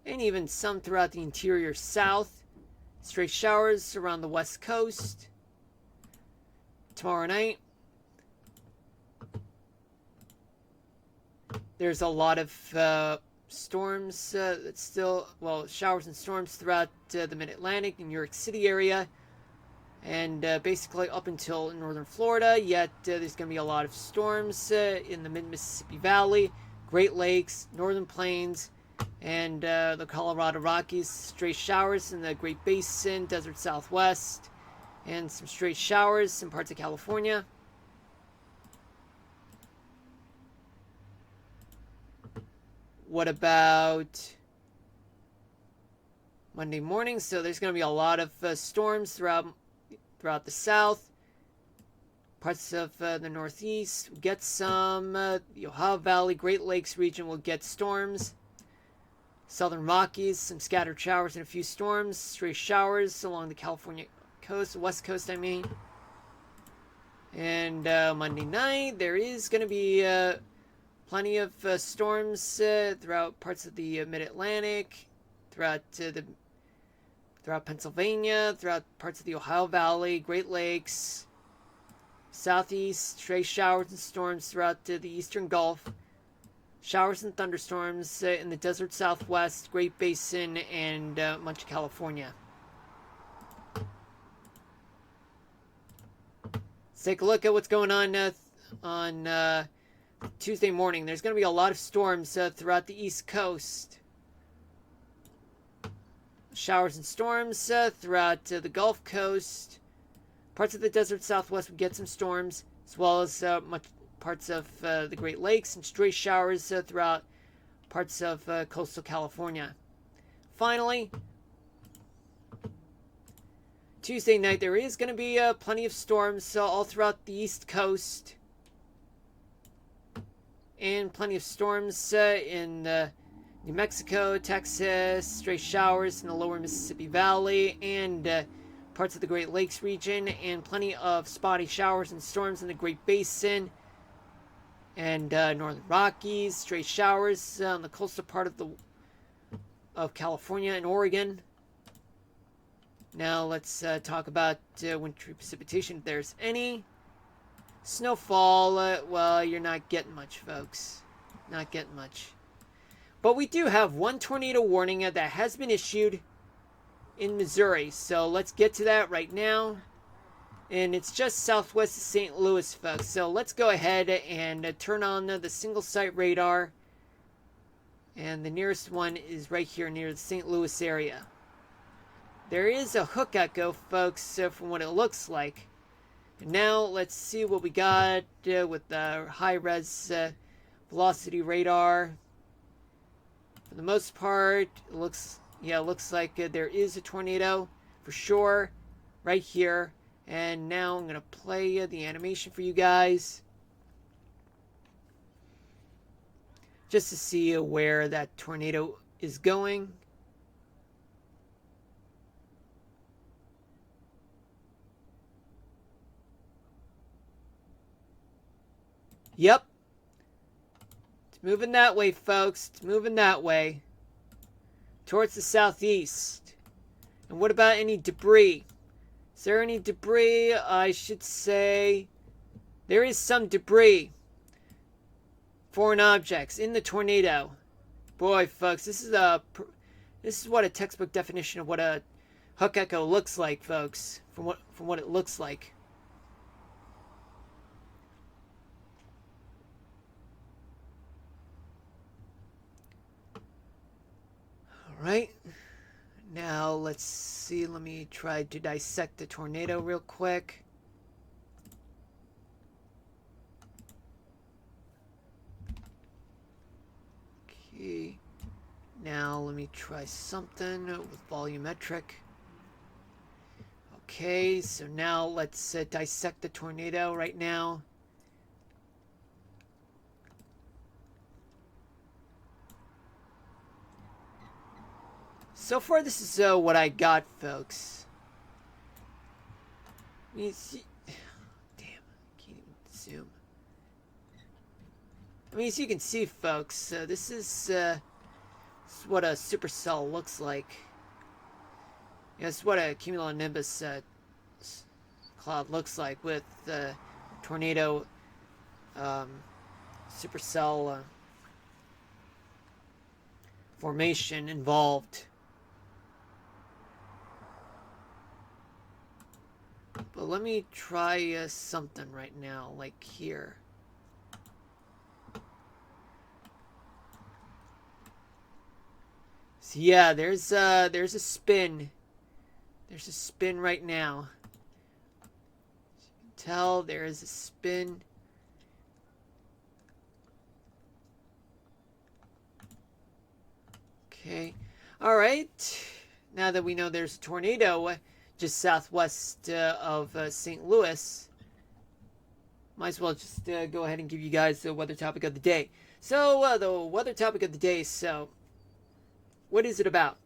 and even some throughout the interior South. Stray showers around the West Coast. Tomorrow night, there's a lot of storms that still, showers and storms throughout the Mid-Atlantic and New York City area, and basically up until northern Florida. Yet there's going to be a lot of storms in the mid-Mississippi Valley, Great Lakes, Northern Plains, and the Colorado Rockies. Stray showers in the Great Basin, Desert Southwest, and some stray showers in parts of California. What about Monday morning? So there's going to be a lot of storms throughout the South. Parts of the Northeast will get some. The Ohio Valley, Great Lakes region will get storms. Southern Rockies, some scattered showers and a few storms. Stray showers along the California coast, West Coast, I mean. And Monday night, there is going to be plenty of storms throughout parts of the Mid-Atlantic, throughout Pennsylvania, throughout parts of the Ohio Valley, Great Lakes, Southeast. Stray showers and storms throughout the Eastern Gulf. Showers and thunderstorms in the desert Southwest, Great Basin, and much of California. Let's take a look at what's going on Tuesday morning. There's going to be a lot of storms throughout the East Coast. Showers and storms throughout the Gulf Coast. Parts of the desert Southwest will get some storms, as well as parts of the Great Lakes and stray showers throughout parts of coastal California. Finally, Tuesday night, there is going to be plenty of storms all throughout the East Coast. And plenty of storms in New Mexico, Texas, stray showers in the lower Mississippi Valley, and parts of the Great Lakes region, and plenty of spotty showers and storms in the Great Basin and Northern Rockies, stray showers on the coastal part of California and Oregon. Now let's talk about wintry precipitation, if there's any. Snowfall, well, you're not getting much, folks. Not getting much. But we do have one tornado warning that has been issued in Missouri. So let's get to that right now. And it's just southwest of St. Louis, folks. So let's go ahead and turn on the single site radar. And the nearest one is right here near the St. Louis area. There is a hook echo, folks, from what it looks like. And now let's see what we got with the high-res velocity radar. For the most part, it looks like there is a tornado for sure right here. And now I'm going to play the animation for you guys, just to see where that tornado is going. Yep. It's moving that way, folks. It's moving that way. Towards the southeast. And what about any debris? Is there any debris? I should say there is some debris. Foreign objects in the tornado. Boy, folks, this is what a textbook definition of what a hook echo looks like, folks. From what it looks like. Alright, now let's see, let me try to dissect the tornado real quick. Okay, now let me try something with volumetric. Okay, so now let's dissect the tornado right now. So far, this is what I got, folks. I mean, damn, I can't even zoom. I mean, as you can see, folks, this is what a supercell looks like. It's what a cumulonimbus cloud looks like with tornado supercell formation involved. But let me try something right now, like here. So yeah, there's a spin. There's a spin right now. As you can tell, there is a spin. Okay. Alright. Now that we know there's a tornado just southwest of St. Louis, might as well just go ahead and give you guys the weather topic of the day. So, the weather topic of the day, so, what is it about?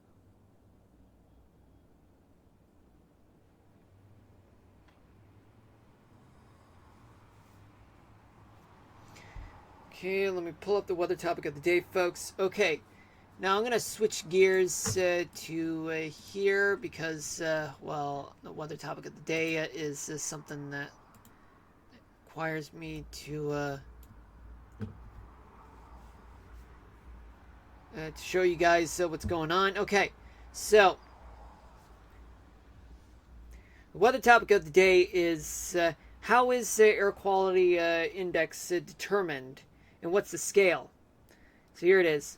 Okay, let me pull up the weather topic of the day, folks. Okay. Now I'm going to switch gears to here because, well, the weather topic of the day is something that requires me to show you guys what's going on. Okay, so the weather topic of the day is how is the air quality index determined, and what's the scale? So here it is.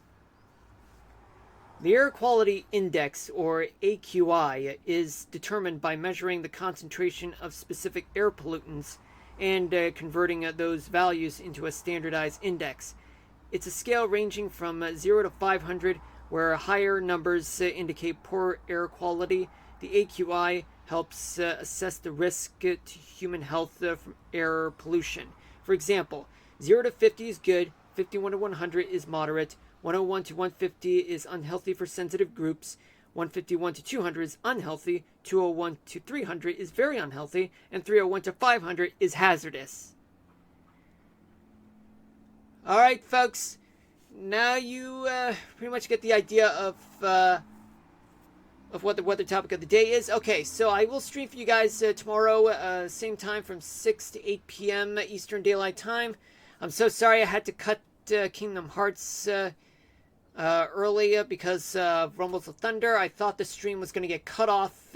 The Air Quality Index, or AQI, is determined by measuring the concentration of specific air pollutants and converting those values into a standardized index. It's a scale ranging from 0 to 500, where higher numbers indicate poor air quality. The AQI helps assess the risk to human health from air pollution. For example, 0 to 50 is good, 51 to 100 is moderate, 101 to 150 is unhealthy for sensitive groups, 151 to 200 is unhealthy, 201 to 300 is very unhealthy, and 301 to 500 is hazardous. Alright, folks, now you pretty much get the idea of what the weather topic of the day is. Okay, so I will stream for you guys tomorrow, same time from 6 to 8 p.m. Eastern Daylight Time. I'm so sorry I had to cut Kingdom Hearts early because of Rumbles of Thunder. I thought the stream was going to get cut off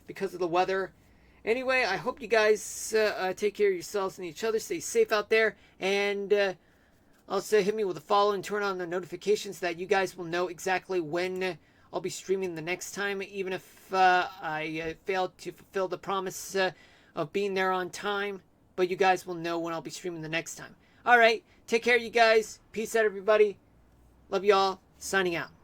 because of the weather. Anyway, I hope you guys take care of yourselves and each other. Stay safe out there. And also hit me with a follow and turn on the notifications so that you guys will know exactly when I'll be streaming the next time. Even if I failed to fulfill the promise of being there on time. But you guys will know when I'll be streaming the next time. Alright, take care you guys. Peace out everybody. Love you all. Signing out.